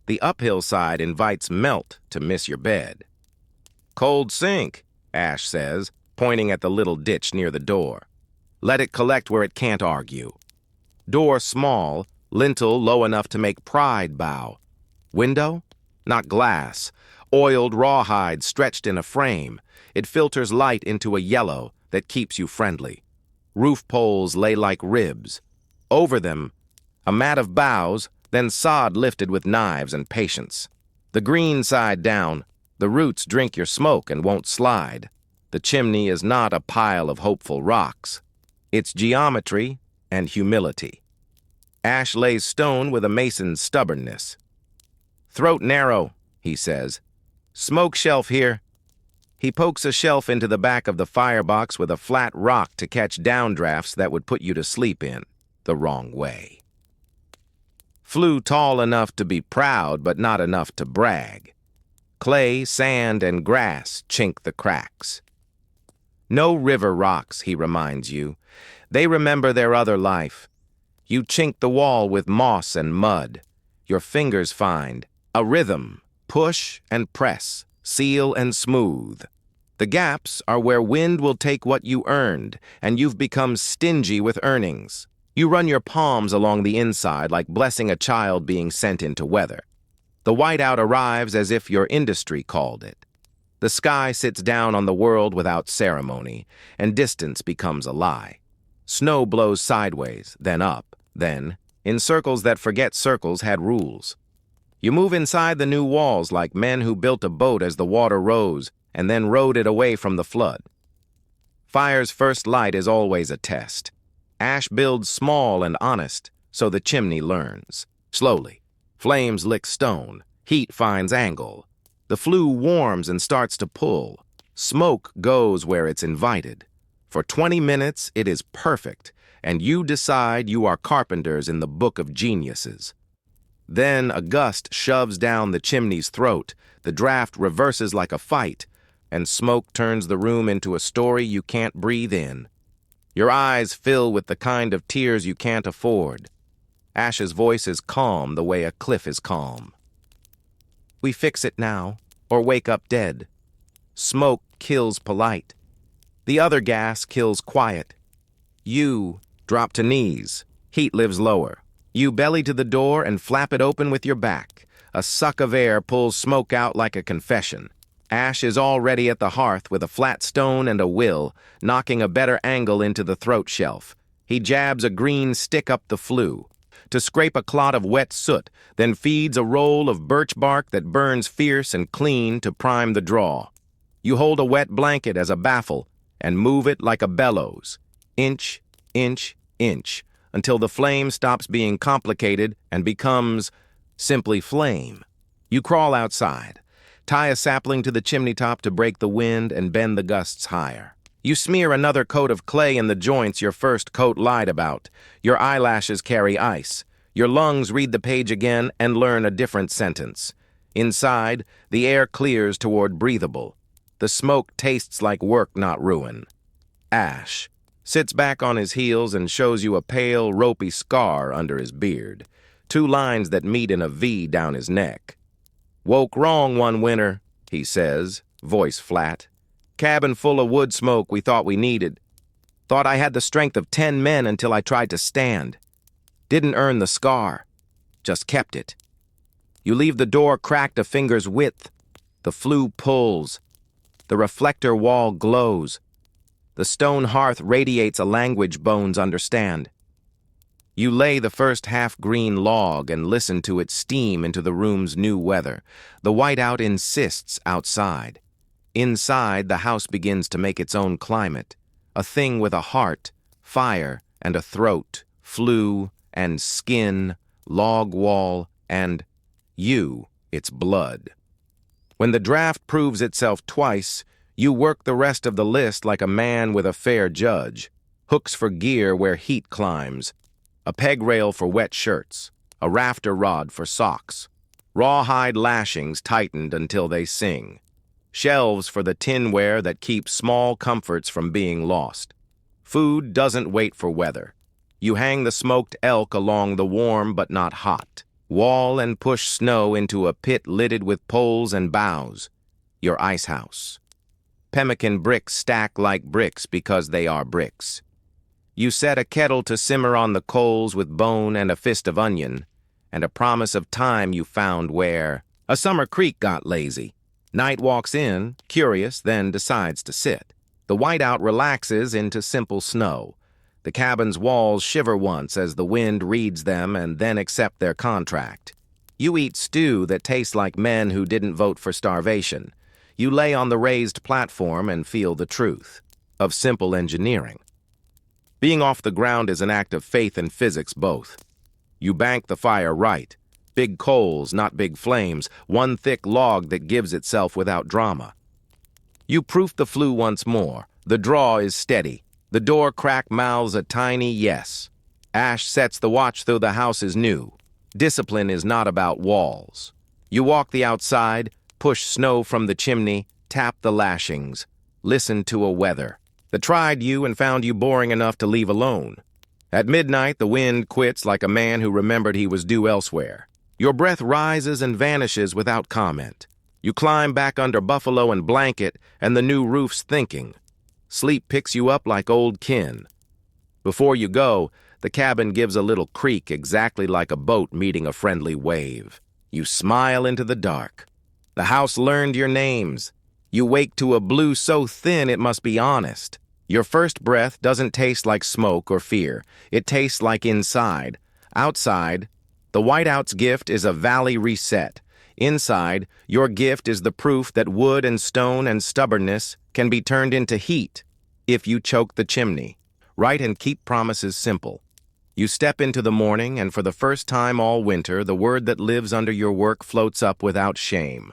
the uphill side invites melt to miss your bed. Cold sink, Ash says, pointing at the little ditch near the door. Let it collect where it can't argue. Door small, lintel low enough to make pride bow. Window? Not glass. Oiled rawhide stretched in a frame. It filters light into a yellow that keeps you friendly. Roof poles lay like ribs. Over them, a mat of boughs, then sod lifted with knives and patience. The green side down, the roots drink your smoke and won't slide. The chimney is not a pile of hopeful rocks. It's geometry and humility. Ash lays stone with a mason's stubbornness. Throat narrow, he says. Smoke shelf here. He pokes a shelf into the back of the firebox with a flat rock to catch downdrafts that would put you to sleep in the wrong way. Flue tall enough to be proud, but not enough to brag. Clay, sand, and grass chink the cracks. No river rocks, he reminds you. They remember their other life. You chink the wall with moss and mud. Your fingers find a rhythm, push and press, seal and smooth. The gaps are where wind will take what you earned, and you've become stingy with earnings. You run your palms along the inside like blessing a child being sent into weather. The whiteout arrives as if your industry called it. The sky sits down on the world without ceremony, and distance becomes a lie. Snow blows sideways, then up, then, in circles that forget circles had rules. You move inside the new walls like men who built a boat as the water rose and then rowed it away from the flood. Fire's first light is always a test. Ash builds small and honest, so the chimney learns. Slowly, flames lick stone, heat finds angle. The flue warms and starts to pull. Smoke goes where it's invited. For 20 minutes, it is perfect, and you decide you are carpenters in the book of geniuses. Then a gust shoves down the chimney's throat, the draft reverses like a fight, and smoke turns the room into a story you can't breathe in. Your eyes fill with the kind of tears you can't afford. Ash's voice is calm the way a cliff is calm. We fix it now, or wake up dead. Smoke kills polite. The other gas kills quiet. You drop to knees. Heat lives lower. You belly to the door and flap it open with your back. A suck of air pulls smoke out like a confession. Ash is already at the hearth with a flat stone and a will, knocking a better angle into the throat shelf. He jabs a green stick up the flue to scrape a clot of wet soot, then feeds a roll of birch bark that burns fierce and clean to prime the draw. You hold a wet blanket as a baffle and move it like a bellows, inch, inch, inch, until the flame stops being complicated and becomes simply flame. You crawl outside, tie a sapling to the chimney top to break the wind and bend the gusts higher. You smear another coat of clay in the joints your first coat lied about. Your eyelashes carry ice. Your lungs read the page again and learn a different sentence. Inside, the air clears toward breathable. The smoke tastes like work, not ruin. Ash sits back on his heels and shows you a pale, ropey scar under his beard. 2 lines that meet in a V down his neck. Woke wrong one winter, he says, voice flat. Cabin full of wood smoke we thought we needed. Thought I had the strength of 10 men until I tried to stand. Didn't earn the scar, just kept it. You leave the door cracked a finger's width. The flue pulls. The reflector wall glows. The stone hearth radiates a language bones understand. You lay the first half-green log and listen to it steam into the room's new weather. The whiteout insists outside. Inside, the house begins to make its own climate. A thing with a heart, fire, and a throat, flue, and skin, log wall, and you, its blood. When the draft proves itself twice, you work the rest of the list like a man with a fair judge. Hooks for gear where heat climbs. A peg rail for wet shirts. A rafter rod for socks. Rawhide lashings tightened until they sing. Shelves for the tinware that keeps small comforts from being lost. Food doesn't wait for weather. You hang the smoked elk along the warm but not hot. Wall and push snow into a pit lidded with poles and boughs. Your ice house. Pemmican bricks stack like bricks because they are bricks. You set a kettle to simmer on the coals with bone and a fist of onion, and a promise of time you found where a summer creek got lazy. Night walks in, curious, then decides to sit. The whiteout relaxes into simple snow. The cabin's walls shiver once as the wind reads them and then accept their contract. You eat stew that tastes like men who didn't vote for starvation. You lay on the raised platform and feel the truth of simple engineering. Being off the ground is an act of faith and physics both. You bank the fire right. Big coals, not big flames, one thick log that gives itself without drama. You proof the flue once more. The draw is steady. The door crack mouths a tiny yes. Ash sets the watch though the house is new. Discipline is not about walls. You walk the outside, push snow from the chimney, tap the lashings, listen to a weather that tried you and found you boring enough to leave alone. At midnight, the wind quits like a man who remembered he was due elsewhere. Your breath rises and vanishes without comment. You climb back under buffalo and blanket, and the new roof's thinking. Sleep picks you up like old kin. Before you go, the cabin gives a little creak exactly like a boat meeting a friendly wave. You smile into the dark. The house learned your names. You wake to a blue so thin it must be honest. Your first breath doesn't taste like smoke or fear. It tastes like inside. Outside, the whiteout's gift is a valley reset. Inside, your gift is the proof that wood and stone and stubbornness can be turned into heat if you choke the chimney. Write and keep promises simple. You step into the morning, and for the first time all winter, the word that lives under your work floats up without shame.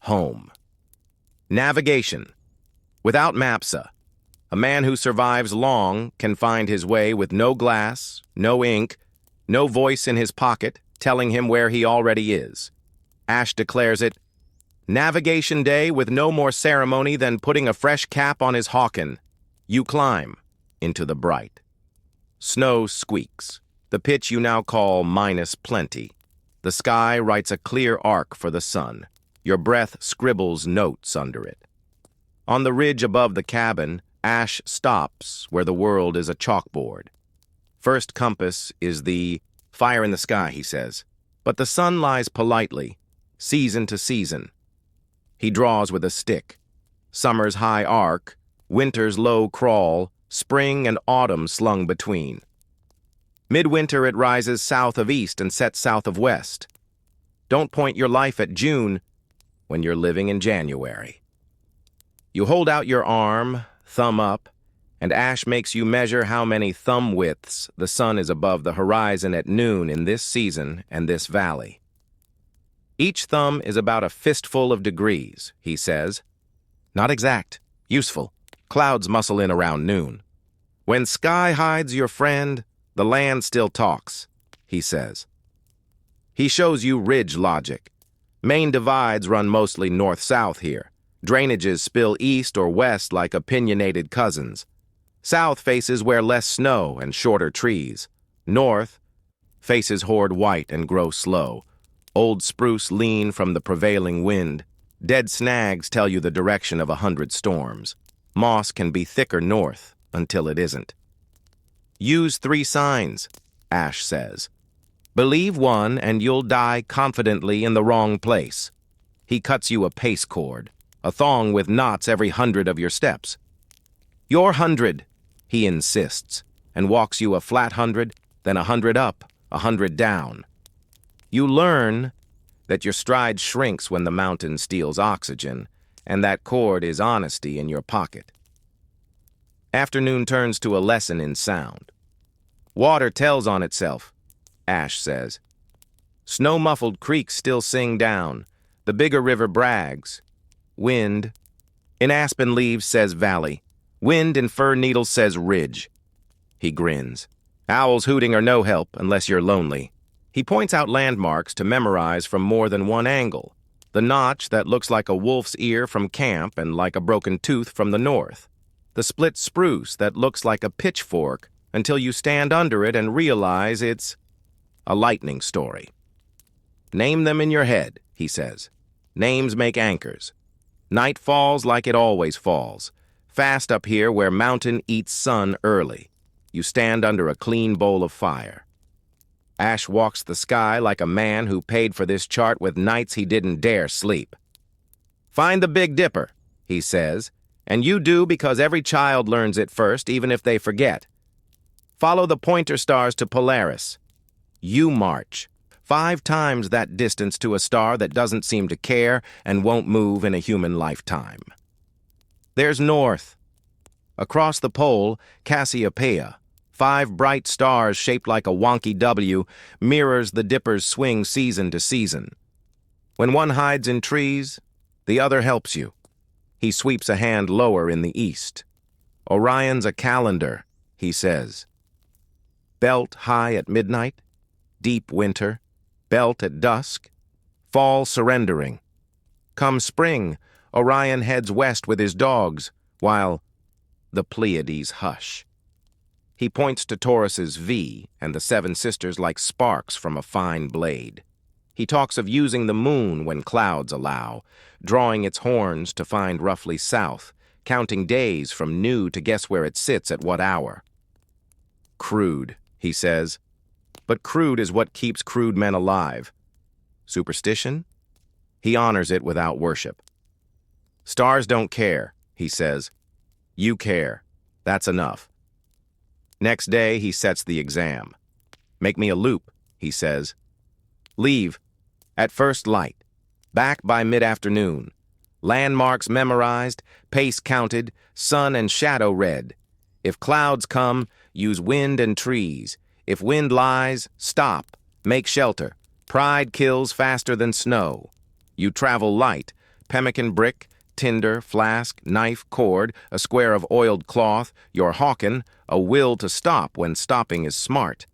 Home. Navigation. Without mapsa, a man who survives long can find his way with no glass, no ink, no voice in his pocket telling him where he already is. Ash declares it Navigation Day with no more ceremony than putting a fresh cap on his Hawken. You climb into the bright. Snow squeaks, the pitch you now call minus plenty. The sky writes a clear arc for the sun. Your breath scribbles notes under it. On the ridge above the cabin, Ash stops where the world is a chalkboard. First compass is the fire in the sky, he says. But the sun lies politely, season to season. He draws with a stick. Summer's high arc, winter's low crawl, spring and autumn slung between. Midwinter it rises south of east and sets south of west. Don't point your life at June when you're living in January. You hold out your arm, thumb up, and Ash makes you measure how many thumb widths the sun is above the horizon at noon in this season and this valley. Each thumb is about a fistful of degrees, he says. Not exact, useful. Clouds muscle in around noon. When sky hides your friend, the land still talks, he says. He shows you ridge logic. Main divides run mostly north-south here. Drainages spill east or west like opinionated cousins. South faces where less snow and shorter trees. North faces hoard white and grow slow. Old spruce lean from the prevailing wind. Dead snags tell you the direction of 100 storms. Moss can be thicker north until it isn't. Use 3 signs, Ash says. Believe one and you'll die confidently in the wrong place. He cuts you a pace cord, a thong with knots every 100 of your steps. Your 100, he insists, and walks you a flat 100, then 100 up, 100 down. You learn that your stride shrinks when the mountain steals oxygen, and that cord is honesty in your pocket. Afternoon turns to a lesson in sound. Water tells on itself, Ash says. Snow-muffled creeks still sing down. The bigger river brags. Wind in aspen leaves says valley. Wind in fir needles says ridge. He grins. Owls hooting are no help unless you're lonely. He points out landmarks to memorize from more than one angle. The notch that looks like a wolf's ear from camp and like a broken tooth from the north. The split spruce that looks like a pitchfork until you stand under it and realize it's a lightning story. Name them in your head, he says. Names make anchors. Night falls like it always falls. Fast up here where mountain eats sun early. You stand under a clean bowl of fire. Ash walks the sky like a man who paid for this chart with nights he didn't dare sleep. Find the Big Dipper, he says, and you do because every child learns it first, even if they forget. Follow the pointer stars to Polaris. You march 5 times that distance to a star that doesn't seem to care and won't move in a human lifetime. There's North. Across the pole, Cassiopeia, 5 bright stars shaped like a wonky W, mirrors the Dipper's swing season to season. When one hides in trees, the other helps you. He sweeps a hand lower in the east. Orion's a calendar, he says. Belt high at midnight, deep winter, belt at dusk, fall surrendering. Come spring, Orion heads west with his dogs, while the Pleiades hush. He points to Taurus's V and the 7 sisters like sparks from a fine blade. He talks of using the moon when clouds allow, drawing its horns to find roughly south, counting days from new to guess where it sits at what hour. Crude, he says, but crude is what keeps crude men alive. Superstition? He honors it without worship. Stars don't care, he says. You care. That's enough. Next day, he sets the exam. Make me a loop, he says. Leave. At first light. Back by mid-afternoon. Landmarks memorized, pace counted, sun and shadow read. If clouds come, use wind and trees. If wind lies, stop. Make shelter. Pride kills faster than snow. You travel light. Pemmican brick, tinder, flask, knife, cord, a square of oiled cloth, your Hawken, a will to stop when stopping is smart.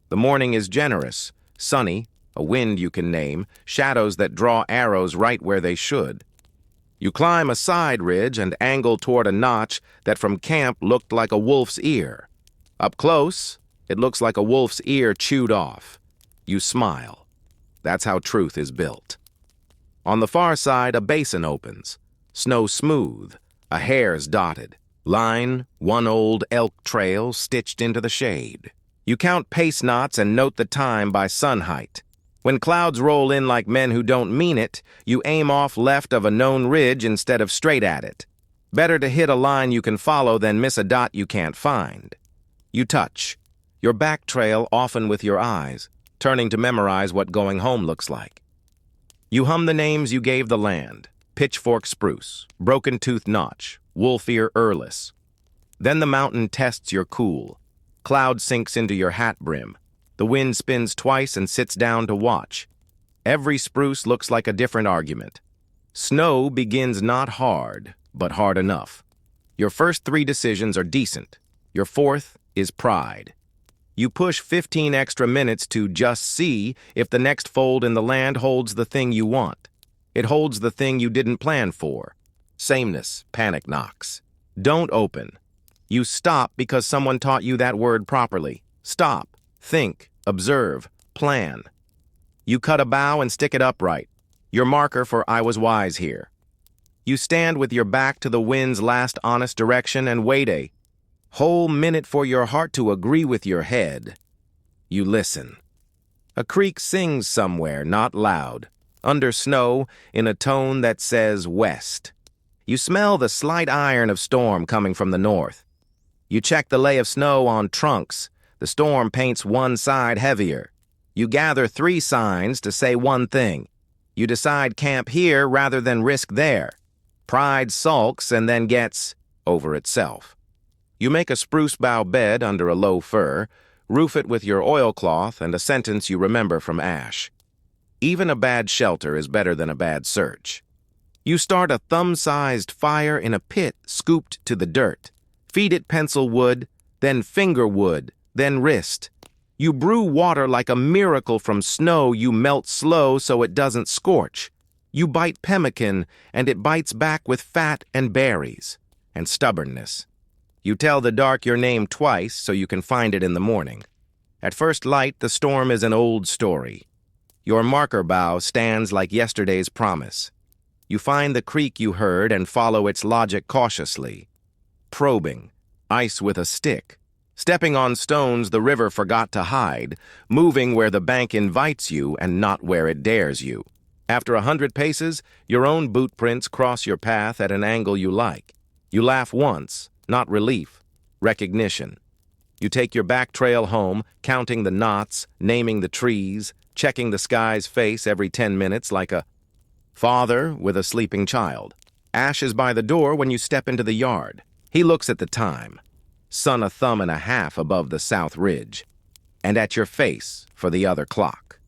The morning is generous, sunny, a wind you can name, shadows that draw arrows right where they should. You climb a side ridge and angle toward a notch that from camp looked like a wolf's ear. Up close, it looks like a wolf's ear chewed off. You smile. That's how truth is built. On the far side, a basin opens. Snow smooth, a hare's dotted. Line, one old elk trail stitched into the shade. You count pace knots and note the time by sun height. When clouds roll in like men who don't mean it, you aim off left of a known ridge instead of straight at it. Better to hit a line you can follow than miss a dot you can't find. You touch. Your back trail often with your eyes, turning to memorize what going home looks like. You hum the names you gave the land. Pitchfork spruce, broken tooth notch, wolf ear earless. Then the mountain tests your cool. Cloud sinks into your hat brim. The wind spins twice and sits down to watch. Every spruce looks like a different argument. Snow begins not hard, but hard enough. Your first 3 decisions are decent. Your 4th is pride. You push 15 extra minutes to just see if the next fold in the land holds the thing you want. It holds the thing you didn't plan for. Sameness, panic knocks. Don't open. You stop because someone taught you that word properly. Stop, think, observe, plan. You cut a bough and stick it upright. Your marker for I was wise here. You stand with your back to the wind's last honest direction and wait a whole minute for your heart to agree with your head. You listen. A creek sings somewhere, not loud. Under snow, in a tone that says west. You smell the slight iron of storm coming from the north. You check the lay of snow on trunks. The storm paints one side heavier. You gather 3 signs to say one thing. You decide camp here rather than risk there. Pride sulks and then gets over itself. You make a spruce bough bed under a low fir, roof it with your oilcloth and a sentence you remember from Ash. Even a bad shelter is better than a bad search. You start a thumb-sized fire in a pit scooped to the dirt. Feed it pencil wood, then finger wood, then wrist. You brew water like a miracle from snow you melt slow so it doesn't scorch. You bite pemmican, and it bites back with fat and berries, and stubbornness. You tell the dark your name twice so you can find it in the morning. At first light, the storm is an old story. Your marker bough stands like yesterday's promise. You find the creek you heard and follow its logic cautiously. Probing, ice with a stick. Stepping on stones the river forgot to hide, moving where the bank invites you and not where it dares you. After 100 paces, your own boot prints cross your path at an angle you like. You laugh once, not relief, recognition. You take your back trail home, counting the knots, naming the trees, checking the sky's face every 10 minutes like a father with a sleeping child. Ash is by the door when you step into the yard. He looks at the time. Sun a thumb and a half above the south ridge. And at your face for the other clock.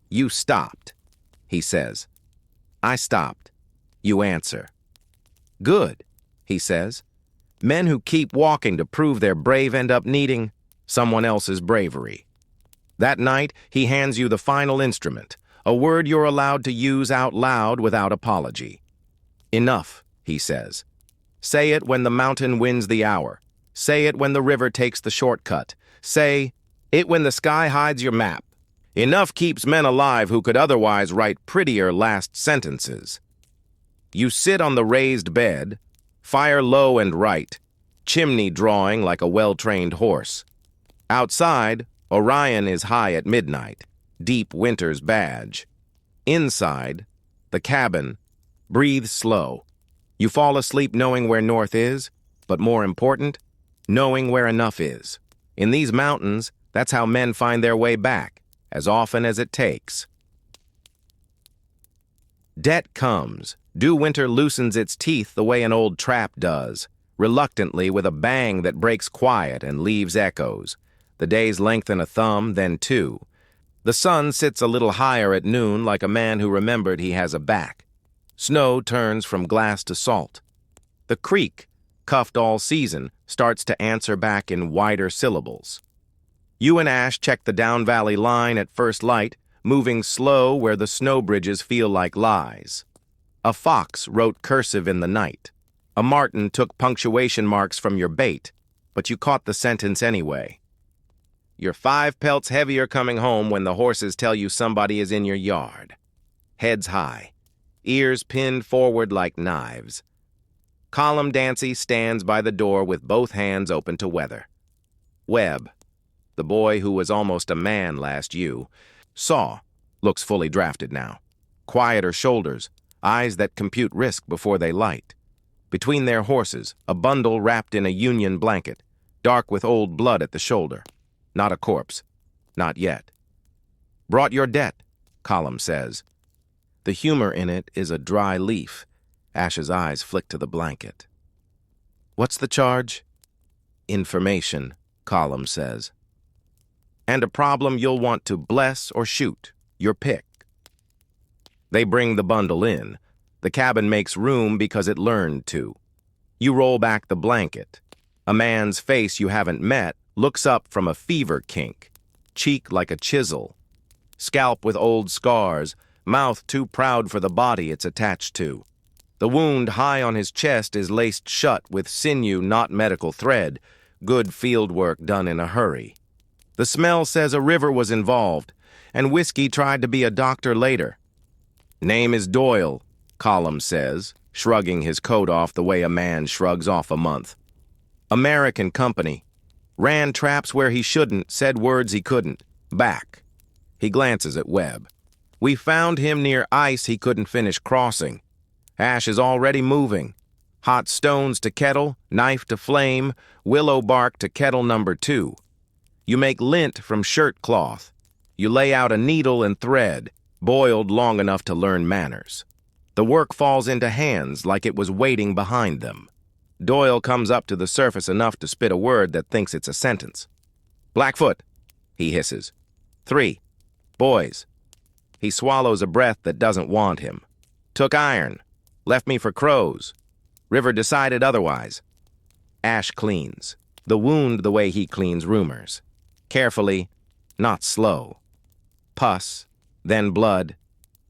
You stopped, he says. I stopped. You answer. Good, he says. Men who keep walking to prove they're brave end up needing someone else's bravery. That night, he hands you the final instrument, a word you're allowed to use out loud without apology. Enough, he says. Say it when the mountain wins the hour. Say it when the river takes the shortcut. Say it when the sky hides your map. Enough keeps men alive who could otherwise write prettier last sentences. You sit on the raised bed, fire low and right, chimney drawing like a well-trained horse. Outside, Orion is high at midnight, deep winter's badge. Inside, the cabin, breathe slow. You fall asleep knowing where north is, but more important, knowing where enough is. In these mountains, that's how men find their way back, as often as it takes. Debt comes. Dew winter loosens its teeth the way an old trap does, reluctantly with a bang that breaks quiet and leaves echoes. The days lengthen a thumb, then two. The sun sits a little higher at noon like a man who remembered he has a back. Snow turns from glass to salt. The creek, cuffed all season, starts to answer back in wider syllables. You and Ash check the down valley line at first light, moving slow where the snow bridges feel like lies. A fox wrote cursive in the night. A marten took punctuation marks from your bait, but you caught the sentence anyway. You're 5 pelts heavier coming home when the horses tell you somebody is in your yard. Heads high, ears pinned forward like knives. Column Dancy stands by the door with both hands open to weather. Webb, the boy who was almost a man last saw, looks fully drafted now. Quieter shoulders, eyes that compute risk before they light. Between their horses, a bundle wrapped in a union blanket, dark with old blood at the shoulder. Not a corpse. Not yet. Brought your debt, Column says. The humor in it is a dry leaf. Ash's eyes flick to the blanket. What's the charge? Information, Column says. And a problem you'll want to bless or shoot. Your pick. They bring the bundle in. The cabin makes room because it learned to. You roll back the blanket. A man's face you haven't met looks up from a fever kink. Cheek like a chisel. Scalp with old scars. Mouth too proud for the body it's attached to. The wound high on his chest is laced shut with sinew, not medical thread. Good field work done in a hurry. The smell says a river was involved, and whiskey tried to be a doctor later. Name is Doyle, Column says, shrugging his coat off the way a man shrugs off a month. American company. Ran traps where he shouldn't, said words he couldn't. Back. He glances at Webb. We found him near ice he couldn't finish crossing. Ash is already moving. Hot stones to kettle, knife to flame, willow bark to kettle number 2. You make lint from shirt cloth. You lay out a needle and thread, boiled long enough to learn manners. The work falls into hands like it was waiting behind them. Doyle comes up to the surface enough to spit a word that thinks it's a sentence. Blackfoot, he hisses. 3. Boys. He swallows a breath that doesn't want him. Took iron. Left me for crows. River decided otherwise. Ash cleans. The wound the way he cleans rumors. Carefully, not slow. Pus, then blood,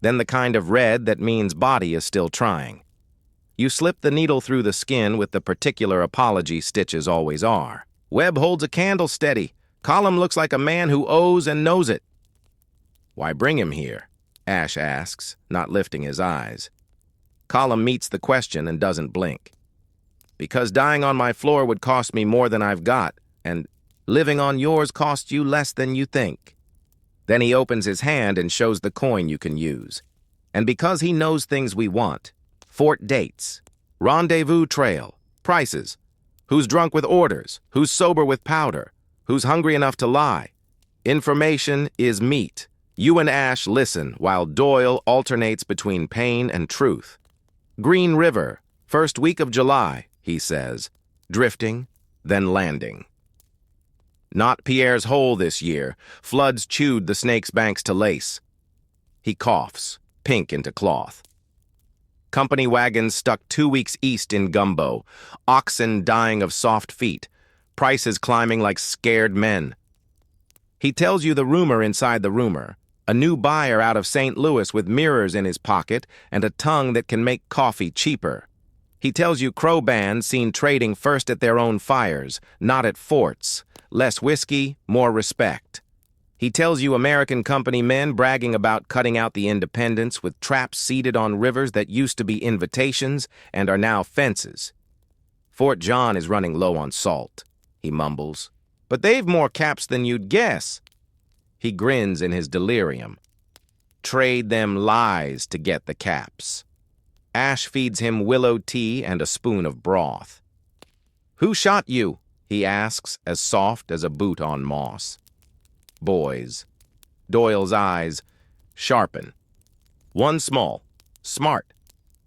then the kind of red that means body is still trying. You slip the needle through the skin with the particular apology stitches always are. Webb holds a candle steady. Column looks like a man who owes and knows it. Why bring him here? Ash asks, not lifting his eyes. Column meets the question and doesn't blink. Because dying on my floor would cost me more than I've got, and living on yours costs you less than you think. Then he opens his hand and shows the coin you can use. And because he knows things we want, Fort dates, rendezvous trail, prices, who's drunk with orders, who's sober with powder, who's hungry enough to lie. Information is meat. You and Ash listen while Doyle alternates between pain and truth. Green River, first week of July, he says, drifting, then landing. Not Pierre's hole this year. Floods chewed the snake's banks to lace. He coughs, pink into cloth. Company wagons stuck 2 weeks east in gumbo, oxen dying of soft feet, prices climbing like scared men. He tells you the rumor inside the rumor, a new buyer out of St. Louis with mirrors in his pocket and a tongue that can make coffee cheaper. He tells you crow bands seen trading first at their own fires, not at forts. Less whiskey, more respect. He tells you American company men bragging about cutting out the independents with traps seated on rivers that used to be invitations and are now fences. Fort John is running low on salt, he mumbles. But they've more caps than you'd guess. He grins in his delirium. Trade them lies to get the caps. Ash feeds him willow tea and a spoon of broth. Who shot you? He asks, as soft as a boot on moss. Boys. Doyle's eyes sharpen. One small, smart,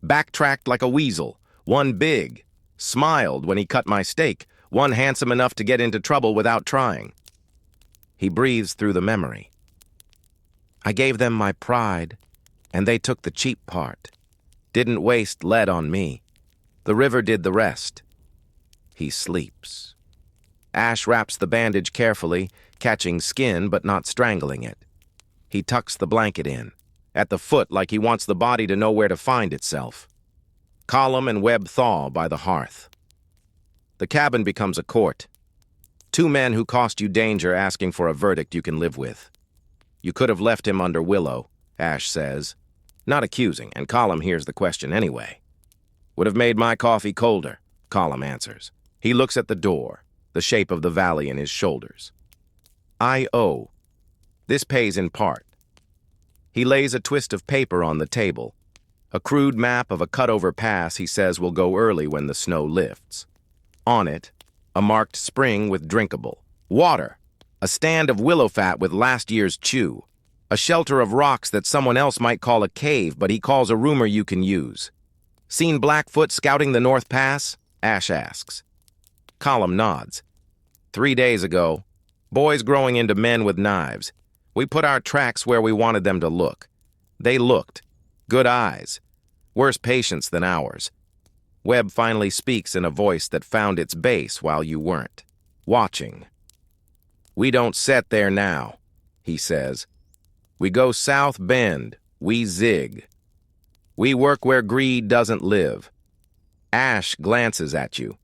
backtracked like a weasel. One big, smiled when he cut my steak. One handsome enough to get into trouble without trying. He breathes through the memory. I gave them my pride, and they took the cheap part. Didn't waste lead on me. The river did the rest. He sleeps. Ash wraps the bandage carefully, catching skin but not strangling it. He tucks the blanket in, at the foot like he wants the body to know where to find itself. Column and Webb thaw by the hearth. The cabin becomes a court. 2 men who cost you danger asking for a verdict you can live with. You could have left him under Willow, Ash says. Not accusing, and Column hears the question anyway. Would have made my coffee colder, Column answers. He looks at the door, the shape of the valley in his shoulders. I owe. This pays in part. He lays a twist of paper on the table, a crude map of a cut-over pass he says will go early when the snow lifts. On it, a marked spring with drinkable water, a stand of willow fat with last year's chew, a shelter of rocks that someone else might call a cave, but he calls a rumor you can use. Seen Blackfoot scouting the North Pass? Ash asks. Column nods. 3 days ago, boys growing into men with knives. We put our tracks where we wanted them to look. They looked. Good eyes. Worse patience than ours. Webb finally speaks in a voice that found its base while you weren't. Watching. We don't set there now, he says. We go south bend. We zig. We work where greed doesn't live. Ash glances at you.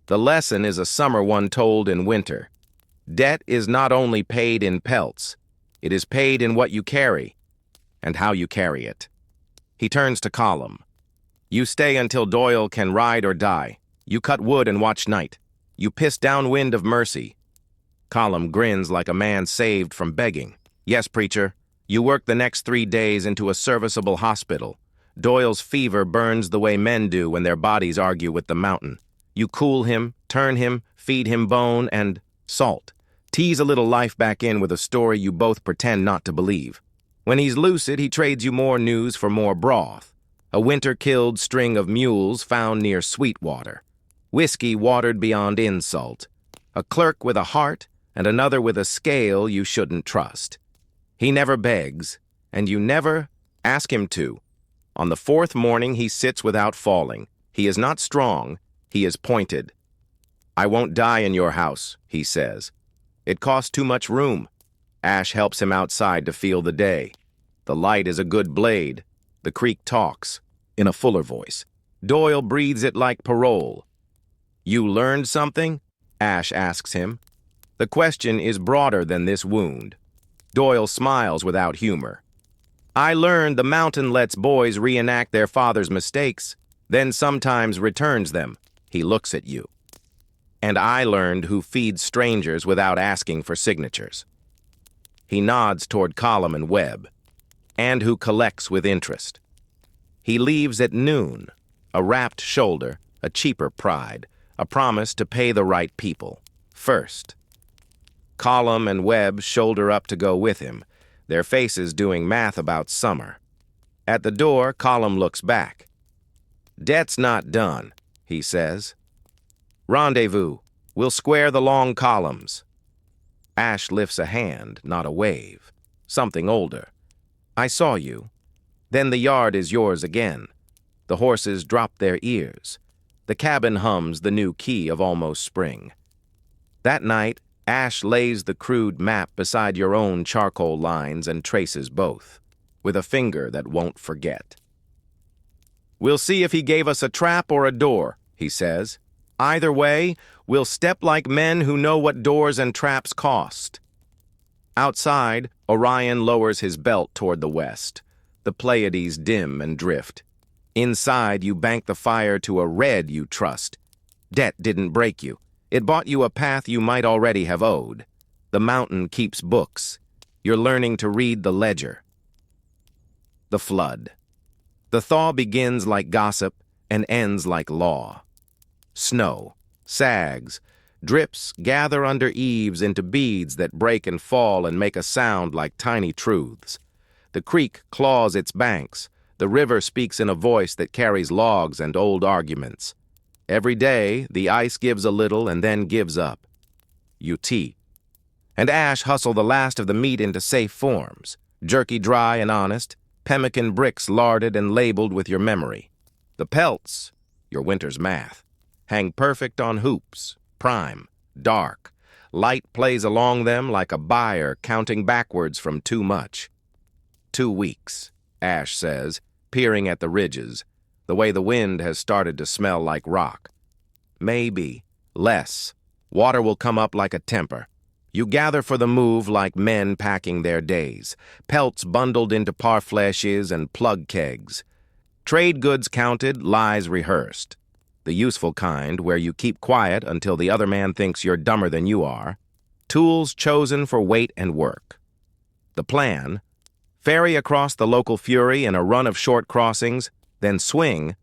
The lesson is a summer one told in winter. Debt is not only paid in pelts, it is paid in what you carry and how you carry it. He turns to Column. You stay until Doyle can ride or die. You cut wood and watch night. You piss downwind of mercy. Column grins like a man saved from begging. Yes, preacher. You work the next 3 days into a serviceable hospital. Doyle's fever burns the way men do when their bodies argue with the mountain. You cool him, turn him, feed him bone and salt. Tease a little life back in with a story you both pretend not to believe. When he's lucid, he trades you more news for more broth. A winter-killed string of mules found near Sweetwater. Whiskey watered beyond insult. A clerk with a heart and another with a scale you shouldn't trust. He never begs, and you never ask him to. On the 4th morning, he sits without falling. He is not strong. He is pointed. I won't die in your house, he says. It costs too much room. Ash helps him outside to feel the day. The light is a good blade. The creek talks, in a fuller voice. Doyle breathes it like parole. You learned something? Ash asks him. The question is broader than this wound. Doyle smiles without humor. I learned the mountain lets boys reenact their father's mistakes, then sometimes returns them. He looks at you. And I learned who feeds strangers without asking for signatures. He nods toward Column and Webb. and who collects with interest. He leaves at noon, a wrapped shoulder, a cheaper pride, a promise to pay the right people first. Column and Webb shoulder up to go with him, their faces doing math about summer. At the door, Column looks back. "Debt's not done," he says. "Rendezvous. We'll square the long columns." Ash lifts a hand, not a wave. Something older. "I saw you." Then the yard is yours again. The horses drop their ears. The cabin hums the new key of almost spring. That night, Ash lays the crude map beside your own charcoal lines and traces both, with a finger that won't forget. "We'll see if he gave us a trap or a door," he says. "Either way, we'll step like men who know what doors and traps cost." Outside, Orion lowers his belt toward the west. The Pleiades dim and drift. Inside, you bank the fire to a red you trust. Debt didn't break you. It bought you a path you might already have owed. The mountain keeps books. You're learning to read the ledger. The flood. The thaw begins like gossip and ends like law. Snow, sags, drips gather under eaves into beads that break and fall and make a sound like tiny truths. The creek claws its banks. The river speaks in a voice that carries logs and old arguments. Every day, the ice gives a little and then gives up. UT. And Ash hustle the last of the meat into safe forms. Jerky dry and honest, pemmican bricks larded and labeled with your memory. The pelts, your winter's math, hang perfect on hoops, prime, dark. Light plays along them like a buyer counting backwards from too much. 2 weeks, Ash says, peering at the ridges, the way the wind has started to smell like rock. Maybe less. Water will come up like a temper. You gather for the move like men packing their days, pelts bundled into parfleches and plug kegs. Trade goods counted, lies rehearsed. The useful kind where you keep quiet until the other man thinks you're dumber than you are. Tools chosen for weight and work. The plan: ferry across the local fury in a run of short crossings, then swing.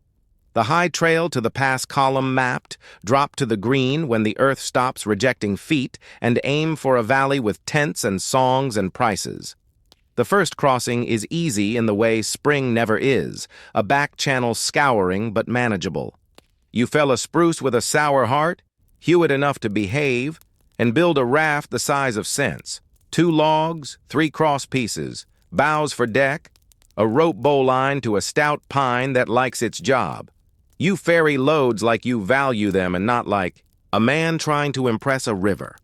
The high trail to the pass column mapped, drop to the green when the earth stops rejecting feet, and aim for a valley with tents and songs and prices. The first crossing is easy in the way spring never is, a back channel scouring but manageable. You fell a spruce with a sour heart, hew it enough to behave, and build a raft the size of sense. 2 logs, 3 cross pieces, boughs for deck, a rope bowline to a stout pine that likes its job. You ferry loads like you value them and not like a man trying to impress a river.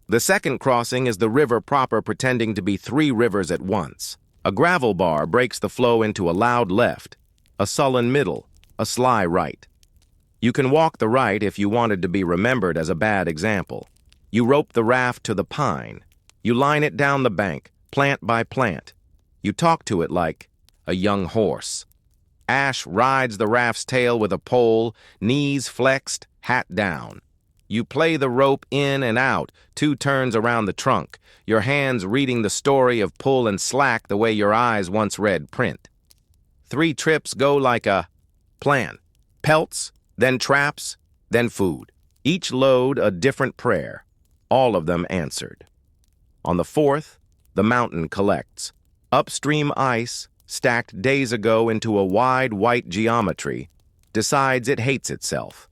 The second crossing is the river proper pretending to be 3 rivers at once. A gravel bar breaks the flow into a loud left, a sullen middle, a sly right. You can walk the right if you wanted to be remembered as a bad example. You rope the raft to the pine. You line it down the bank, plant by plant. You talk to it like a young horse. Ash rides the raft's tail with a pole, knees flexed, hat down. You play the rope in and out, 2 turns around the trunk, your hands reading the story of pull and slack the way your eyes once read print. 3 trips go like a plan. Pelts, then traps, then food. Each load a different prayer, all of them answered. On the 4th, the mountain collects. Upstream ice, stacked days ago into a wide white geometry, decides it hates itself.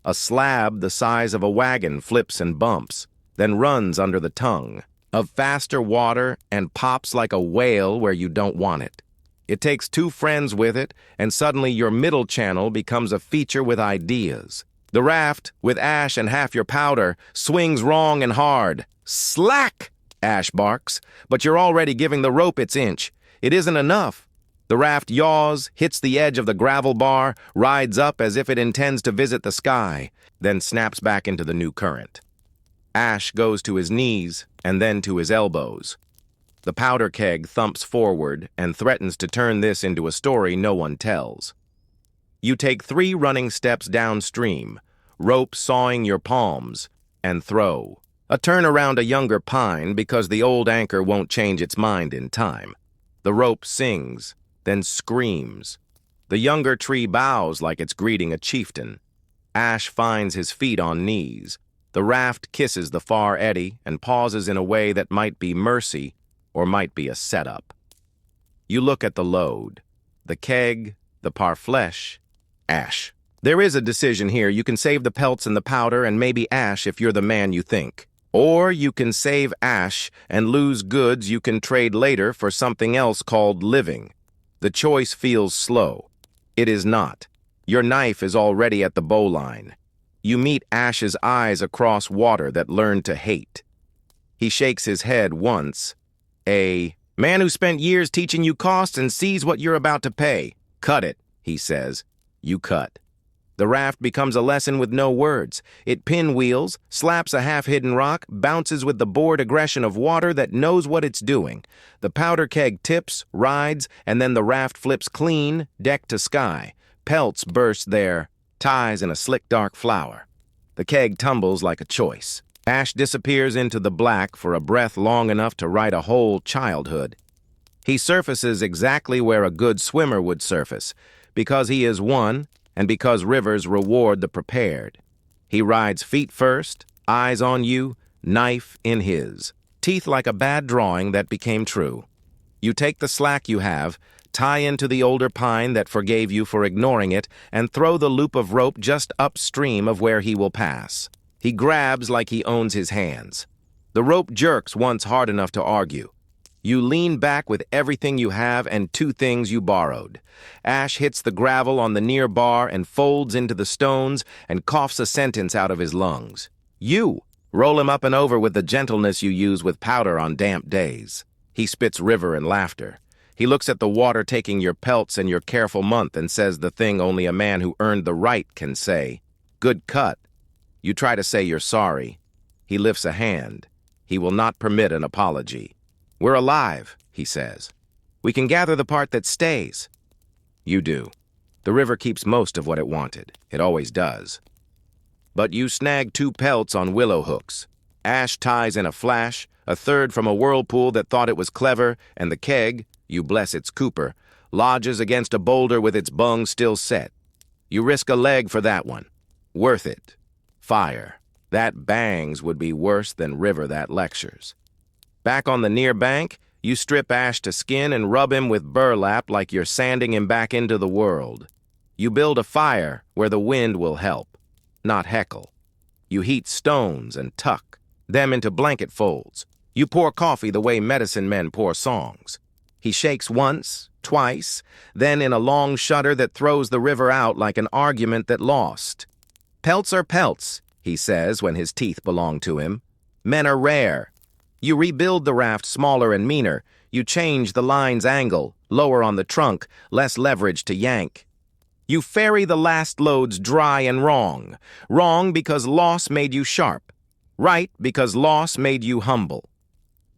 A slab the size of a wagon flips and bumps, then runs under the tongue of faster water and pops like a whale where you don't want it. It takes 2 friends with it, and suddenly your middle channel becomes a feature with ideas. The raft, with Ash and half your powder, swings wrong and hard. Slack! Ash barks, but you're already giving the rope its inch. It isn't enough. The raft yaws, hits the edge of the gravel bar, rides up as if it intends to visit the sky, then snaps back into the new current. Ash goes to his knees and then to his elbows. The powder keg thumps forward and threatens to turn this into a story no one tells. You take 3 running steps downstream, rope sawing your palms, and throw. A turn around a younger pine because the old anchor won't change its mind in time. The rope sings, then screams. The younger tree bows like it's greeting a chieftain. Ash finds his feet on knees. The raft kisses the far eddy and pauses in a way that might be mercy or might be a setup. You look at the load. The keg, the parfleche, Ash. There is a decision here. You can save the pelts and the powder and maybe Ash if you're the man you think. Or you can save Ash and lose goods you can trade later for something else called living. The choice feels slow. It is not. Your knife is already at the bowline. You meet Ash's eyes across water that learn to hate. He shakes his head once. A man who spent years teaching you costs and sees what you're about to pay. Cut it, he says. You cut. The raft becomes a lesson with no words. It pinwheels, slaps a half-hidden rock, bounces with the bored aggression of water that knows what it's doing. The powder keg tips, rides, and then the raft flips clean, deck to sky. Pelts burst there, ties in a slick dark flower. The keg tumbles like a choice. Ash disappears into the black for a breath long enough to write a whole childhood. He surfaces exactly where a good swimmer would surface, because he is one, and because rivers reward the prepared. He rides feet first, eyes on you, knife in his. Teeth like a bad drawing that became true. You take the slack you have, tie into the older pine that forgave you for ignoring it, and throw the loop of rope just upstream of where he will pass. He grabs like he owns his hands. The rope jerks once hard enough to argue. You lean back with everything you have and 2 things you borrowed. Ash hits the gravel on the near bar and folds into the stones and coughs a sentence out of his lungs. You roll him up and over with the gentleness you use with powder on damp days. He spits river and laughter. He looks at the water taking your pelts and your careful month and says the thing only a man who earned the right can say. Good cut. You try to say you're sorry. He lifts a hand. He will not permit an apology. We're alive, he says. We can gather the part that stays. You do. The river keeps most of what it wanted. It always does. But you snag 2 pelts on willow hooks. Ash ties in a flash, a third from a whirlpool that thought it was clever, and the keg, you bless its cooper, lodges against a boulder with its bung still set. You risk a leg for that one. Worth it. Fire. That bangs would be worse than river that lectures. Back on the near bank, you strip Ash to skin and rub him with burlap like you're sanding him back into the world. You build a fire where the wind will help, not heckle. You heat stones and tuck them into blanket folds. You pour coffee the way medicine men pour songs. He shakes once, twice, then in a long shudder that throws the river out like an argument that lost. Pelts are pelts, he says when his teeth belong to him. Men are rare. You rebuild the raft smaller and meaner. You change the line's angle, lower on the trunk, less leverage to yank. You ferry the last loads dry and wrong. Wrong because loss made you sharp. Right because loss made you humble.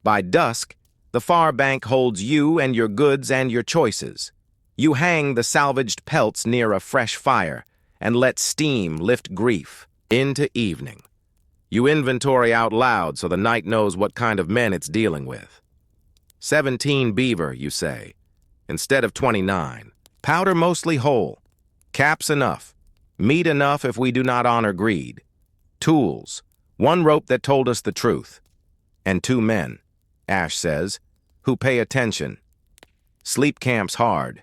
By dusk, the far bank holds you and your goods and your choices. You hang the salvaged pelts near a fresh fire and let steam lift grief into evening. You inventory out loud so the night knows what kind of men it's dealing with. 17 beaver, you say, instead of 29. Powder mostly whole. Caps enough. Meat enough if we do not honor greed. Tools. 1 rope that told us the truth. And 2 men, Ash says, who pay attention. Sleep camps hard.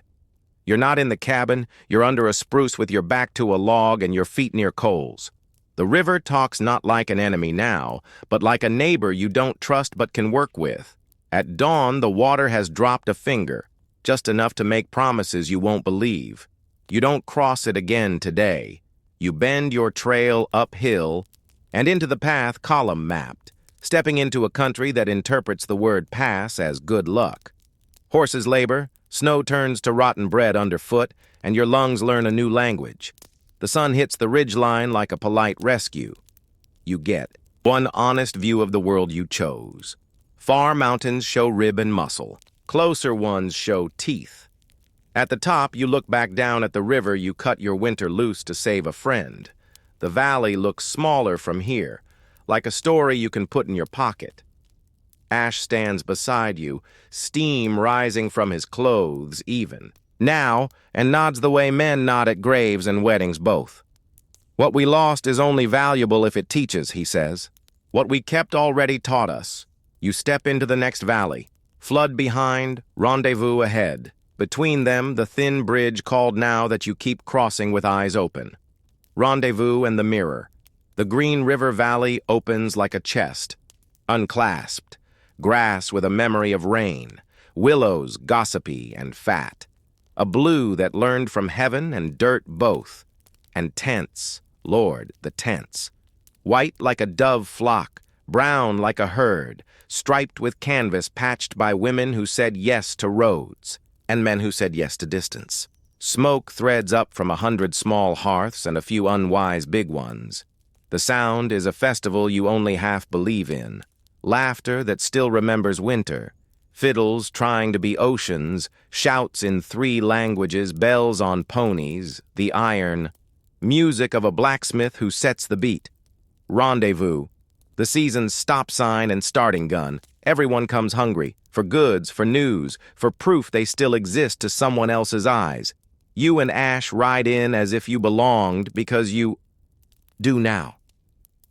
You're not in the cabin, you're under a spruce with your back to a log and your feet near coals. The river talks not like an enemy now, but like a neighbor you don't trust but can work with. At dawn, the water has dropped a finger, just enough to make promises you won't believe. You don't cross it again today. You bend your trail uphill and into the path column mapped, stepping into a country that interprets the word pass as good luck. Horses labor, snow turns to rotten bread underfoot, and your lungs learn a new language. The sun hits the ridgeline like a polite rescue. You get one honest view of the world you chose. Far mountains show rib and muscle. Closer ones show teeth. At the top, you look back down at the river you cut your winter loose to save a friend. The valley looks smaller from here, like a story you can put in your pocket. Ash stands beside you, steam rising from his clothes even. Now, and nods the way men nod at graves and weddings both. What we lost is only valuable if it teaches, he says. What we kept already taught us. You step into the next valley. Flood behind, rendezvous ahead. Between them, the thin bridge called now that you keep crossing with eyes open. Rendezvous and the mirror. The Green River Valley opens like a chest. Unclasped. Grass with a memory of rain. Willows gossipy and fat. A blue that learned from heaven and dirt both. And tents, Lord, the tents. White like a dove flock, brown like a herd, striped with canvas patched by women who said yes to roads, and men who said yes to distance. Smoke threads up from 100 small hearths and a few unwise big ones. The sound is a festival you only half believe in. Laughter that still remembers winter. Fiddles trying to be oceans, shouts in 3 languages, bells on ponies, the iron. Music of a blacksmith who sets the beat. Rendezvous. The season's stop sign and starting gun. Everyone comes hungry, for goods, for news, for proof they still exist to someone else's eyes. You and Ash ride in as if you belonged because you do now.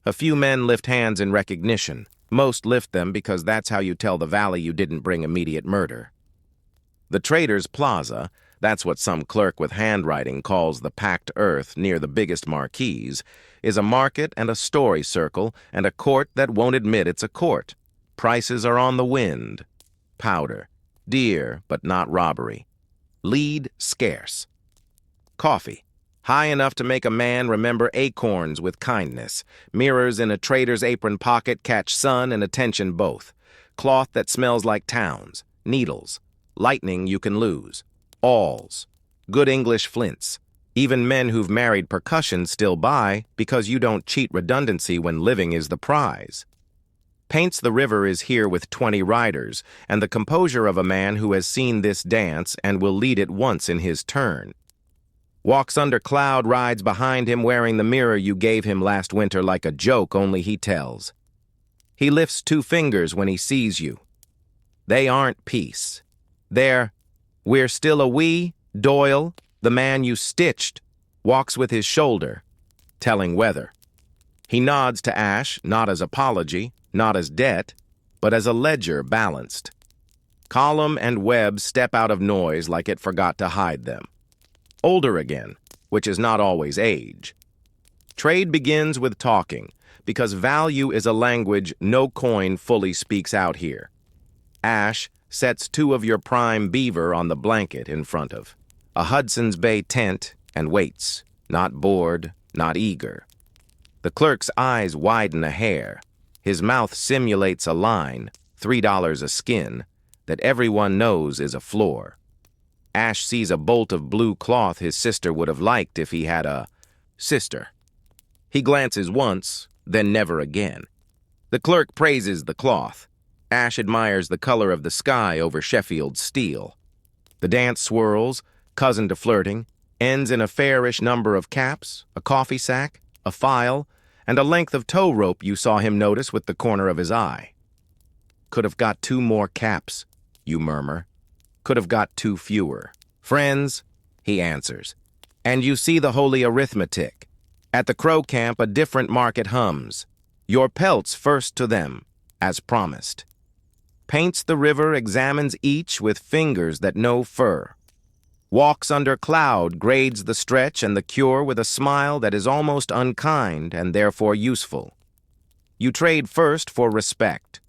A few men lift hands in recognition. Most lift them because that's how you tell the valley you didn't bring immediate murder. The Trader's Plaza, that's what some clerk with handwriting calls the packed earth near the biggest marquees, is a market and a story circle and a court that won't admit it's a court. Prices are on the wind. Powder. Dear, but not robbery. Lead scarce. Coffee. High enough to make a man remember acorns with kindness. Mirrors in a trader's apron pocket catch sun and attention both. Cloth that smells like towns. Needles. Lightning you can lose. Awls. Good English flints. Even men who've married percussion still buy because you don't cheat redundancy when living is the prize. Paints the River is here with 20 riders, and the composure of a man who has seen this dance and will lead it once in his turn. Walks under cloud rides behind him wearing the mirror you gave him last winter like a joke only he tells. He lifts 2 fingers when he sees you. They aren't peace. They're, we're still a we, Doyle, the man you stitched, walks with his shoulder, telling weather. He nods to Ash, not as apology, not as debt, but as a ledger balanced. Column and web step out of noise like it forgot to hide them. Older again, which is not always age. Trade begins with talking, because value is a language no coin fully speaks out here. Ash sets 2 of your prime beaver on the blanket in front of a Hudson's Bay tent and waits, not bored, not eager. The clerk's eyes widen a hair. His mouth simulates a line, $3 a skin, that everyone knows is a floor. Ash sees a bolt of blue cloth his sister would have liked if he had a sister. He glances once, then never again. The clerk praises the cloth. Ash admires the color of the sky over Sheffield's steel. The dance swirls, cousin to flirting, ends in a fairish number of caps, a coffee sack, a file, and a length of tow rope you saw him notice with the corner of his eye. Could have got 2 more caps, you murmur. Could have got 2 fewer. Friends, he answers. And you see the holy arithmetic. At the crow camp, a different market hums. Your pelts first to them, as promised. Paints the river, examines each with fingers that know fur. Walks under cloud, grades the stretch and the cure with a smile that is almost unkind and therefore useful. You trade first for respect.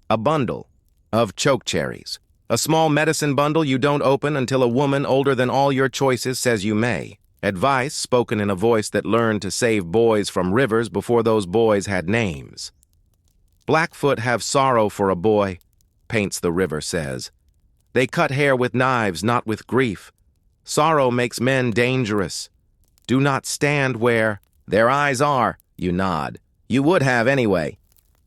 A bundle of chokecherries. A small medicine bundle you don't open until a woman older than all your choices says you may. Advice spoken in a voice that learned to save boys from rivers before those boys had names. Blackfoot have sorrow for a boy, Paints the River says. They cut hair with knives, not with grief. Sorrow makes men dangerous. Do not stand where their eyes are, you nod. You would have anyway.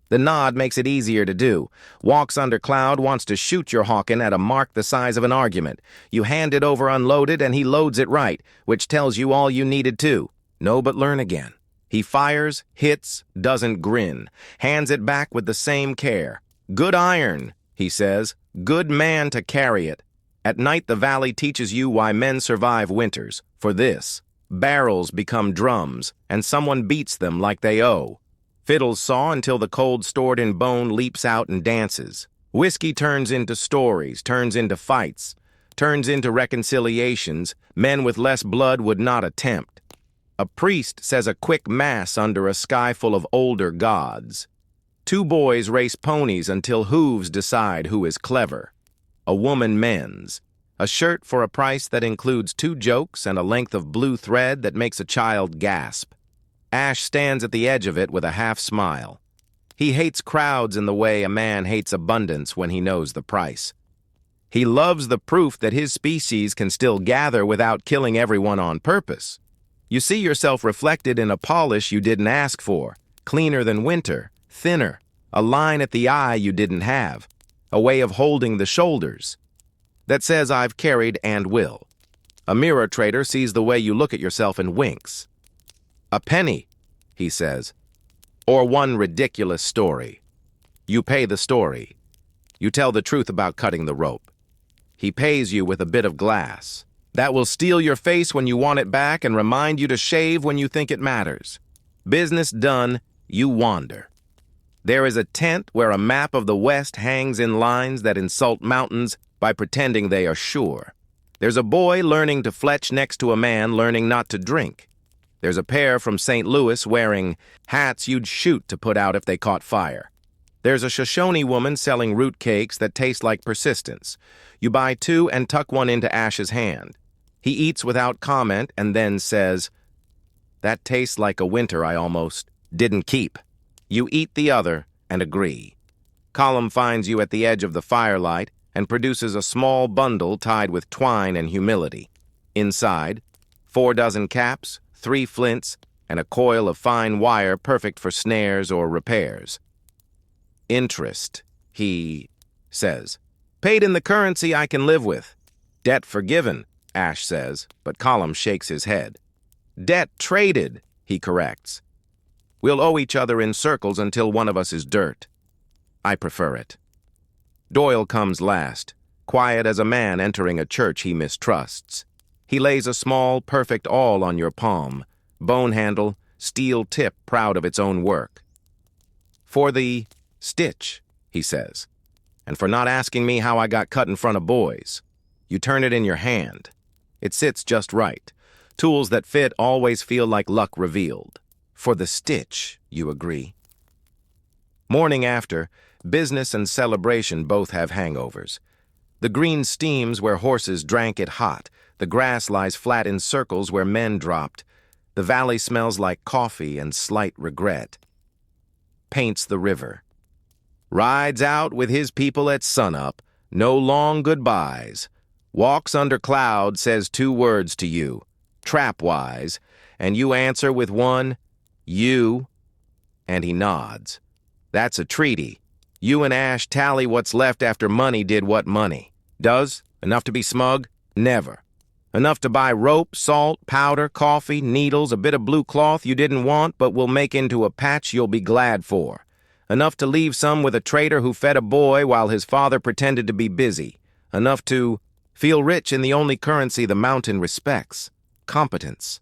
The nod makes it easier to do. Walks under cloud, wants to shoot your Hawken at a mark the size of an argument. You hand it over unloaded and he loads it right, which tells you all you needed to. Know but learn again. He fires, hits, doesn't grin. Hands it back with the same care. Good iron, he says, good man to carry it. At night the valley teaches you why men survive winters. For this, barrels become drums, and someone beats them like they owe. Fiddles saw until the cold stored in bone leaps out and dances. Whiskey turns into stories, turns into fights, turns into reconciliations men with less blood would not attempt. A priest says a quick mass under a sky full of older gods. Two boys race ponies until hooves decide who is clever. A woman mends. A shirt for a price that includes 2 jokes and a length of blue thread that makes a child gasp. Ash stands at the edge of it with a half smile. He hates crowds in the way a man hates abundance when he knows the price. He loves the proof that his species can still gather without killing everyone on purpose. You see yourself reflected in a polish you didn't ask for, cleaner than winter, thinner, a line at the eye you didn't have, a way of holding the shoulders that says I've carried and will. A mirror trader sees the way you look at yourself and winks. A penny, he says, or one ridiculous story. You pay the story. You tell the truth about cutting the rope. He pays you with a bit of glass. That will steal your face when you want it back and remind you to shave when you think it matters. Business done, you wander. There is a tent where a map of the West hangs in lines that insult mountains by pretending they are sure. There's a boy learning to fletch next to a man learning not to drink. There's a pair from St. Louis wearing hats you'd shoot to put out if they caught fire. There's a Shoshone woman selling root cakes that taste like persistence. You buy 2 and tuck one into Ash's hand. He eats without comment and then says, "That tastes like a winter I almost didn't keep." You eat the other and agree. Colum finds you at the edge of the firelight and produces a small bundle tied with twine and humility. Inside, 4 dozen caps, 3 flints, and a coil of fine wire perfect for snares or repairs. Interest, he says. Paid in the currency I can live with. Debt forgiven, Ash says, but Colum shakes his head. Debt traded, he corrects. We'll owe each other in circles until one of us is dirt. I prefer it. Doyle comes last, quiet as a man entering a church he mistrusts. He lays a small, perfect awl on your palm, bone handle, steel tip proud of its own work. For the stitch, he says, and for not asking me how I got cut in front of boys. You turn it in your hand. It sits just right. Tools that fit always feel like luck revealed. For the stitch, you agree. Morning after, business and celebration both have hangovers. The green steams where horses drank it hot. The grass lies flat in circles where men dropped. The valley smells like coffee and slight regret. Paints the river. Rides out with his people at sunup. No long goodbyes. Walks under cloud, says 2 words to you, trap-wise, and you answer with one, you, and he nods. That's a treaty. You and Ash tally what's left after money did what money. Does? Enough to be smug? Never. Enough to buy rope, salt, powder, coffee, needles, a bit of blue cloth you didn't want but will make into a patch you'll be glad for. Enough to leave some with a trader who fed a boy while his father pretended to be busy. Enough to feel rich in the only currency the mountain respects, competence.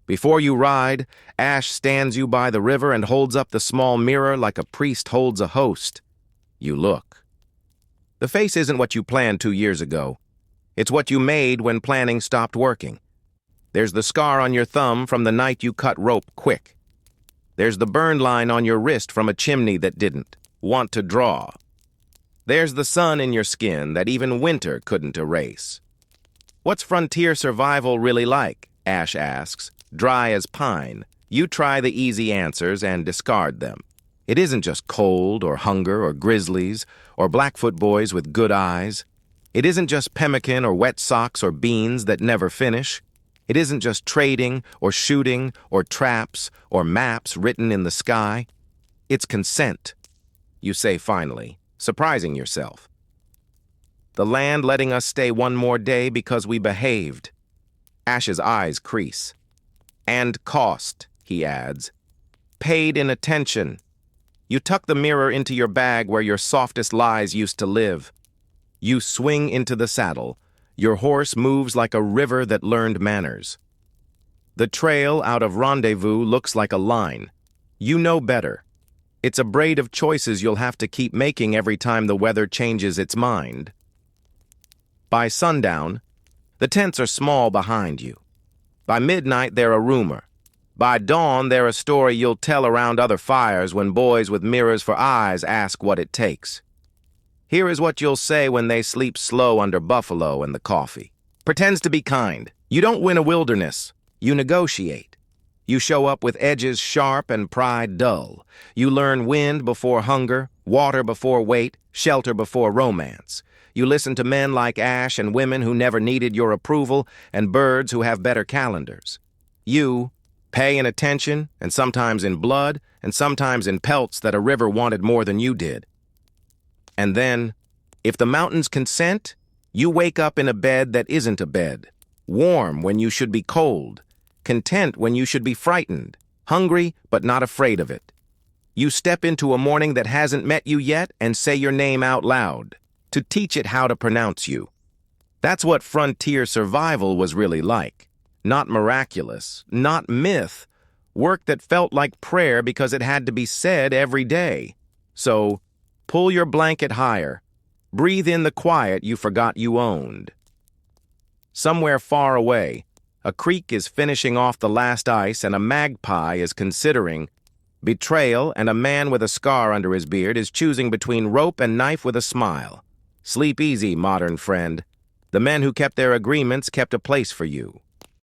Before you ride, Ash stands you by the river and holds up the small mirror like a priest holds a host. You look. The face isn't what you planned 2 years ago. It's what you made when planning stopped working. There's the scar on your thumb from the night you cut rope quick. There's the burn line on your wrist from a chimney that didn't want to draw. There's the sun in your skin that even winter couldn't erase. What's frontier survival really like? Ash asks. Dry as pine. You try the easy answers and discard them. It isn't just cold or hunger or grizzlies or Blackfoot boys with good eyes. It isn't just pemmican or wet socks or beans that never finish. It isn't just trading or shooting or traps or maps written in the sky. It's consent, you say finally, surprising yourself. The land letting us stay one more day because we behaved. Ash's eyes crease. And cost, he adds. Paid in attention. You tuck the mirror into your bag where your softest lies used to live. You swing into the saddle. Your horse moves like a river that learned manners. The trail out of Rendezvous looks like a line. You know better. It's a braid of choices you'll have to keep making every time the weather changes its mind. By sundown, the tents are small behind you. By midnight, they're a rumor. By dawn, they're a story you'll tell around other fires when boys with mirrors for eyes ask what it takes. Here is what you'll say when they sleep slow under buffalo and the coffee. Pretends to be kind. You don't win a wilderness. You negotiate. You show up with edges sharp and pride dull. You learn wind before hunger, water before weight, shelter before romance. You listen to men like Ash and women who never needed your approval and birds who have better calendars. You pay in attention, and sometimes in blood, and sometimes in pelts that a river wanted more than you did. And then, if the mountains consent, you wake up in a bed that isn't a bed, warm when you should be cold, content when you should be frightened, hungry but not afraid of it. You step into a morning that hasn't met you yet and say your name out loud, to teach it how to pronounce you. That's what frontier survival was really like. Not miraculous, not myth, work that felt like prayer because it had to be said every day. So, pull your blanket higher. Breathe in the quiet you forgot you owned. Somewhere far away, a creek is finishing off the last ice and a magpie is considering betrayal, and a man with a scar under his beard is choosing between rope and knife with a smile. Sleep easy, modern friend. The men who kept their agreements kept a place for you.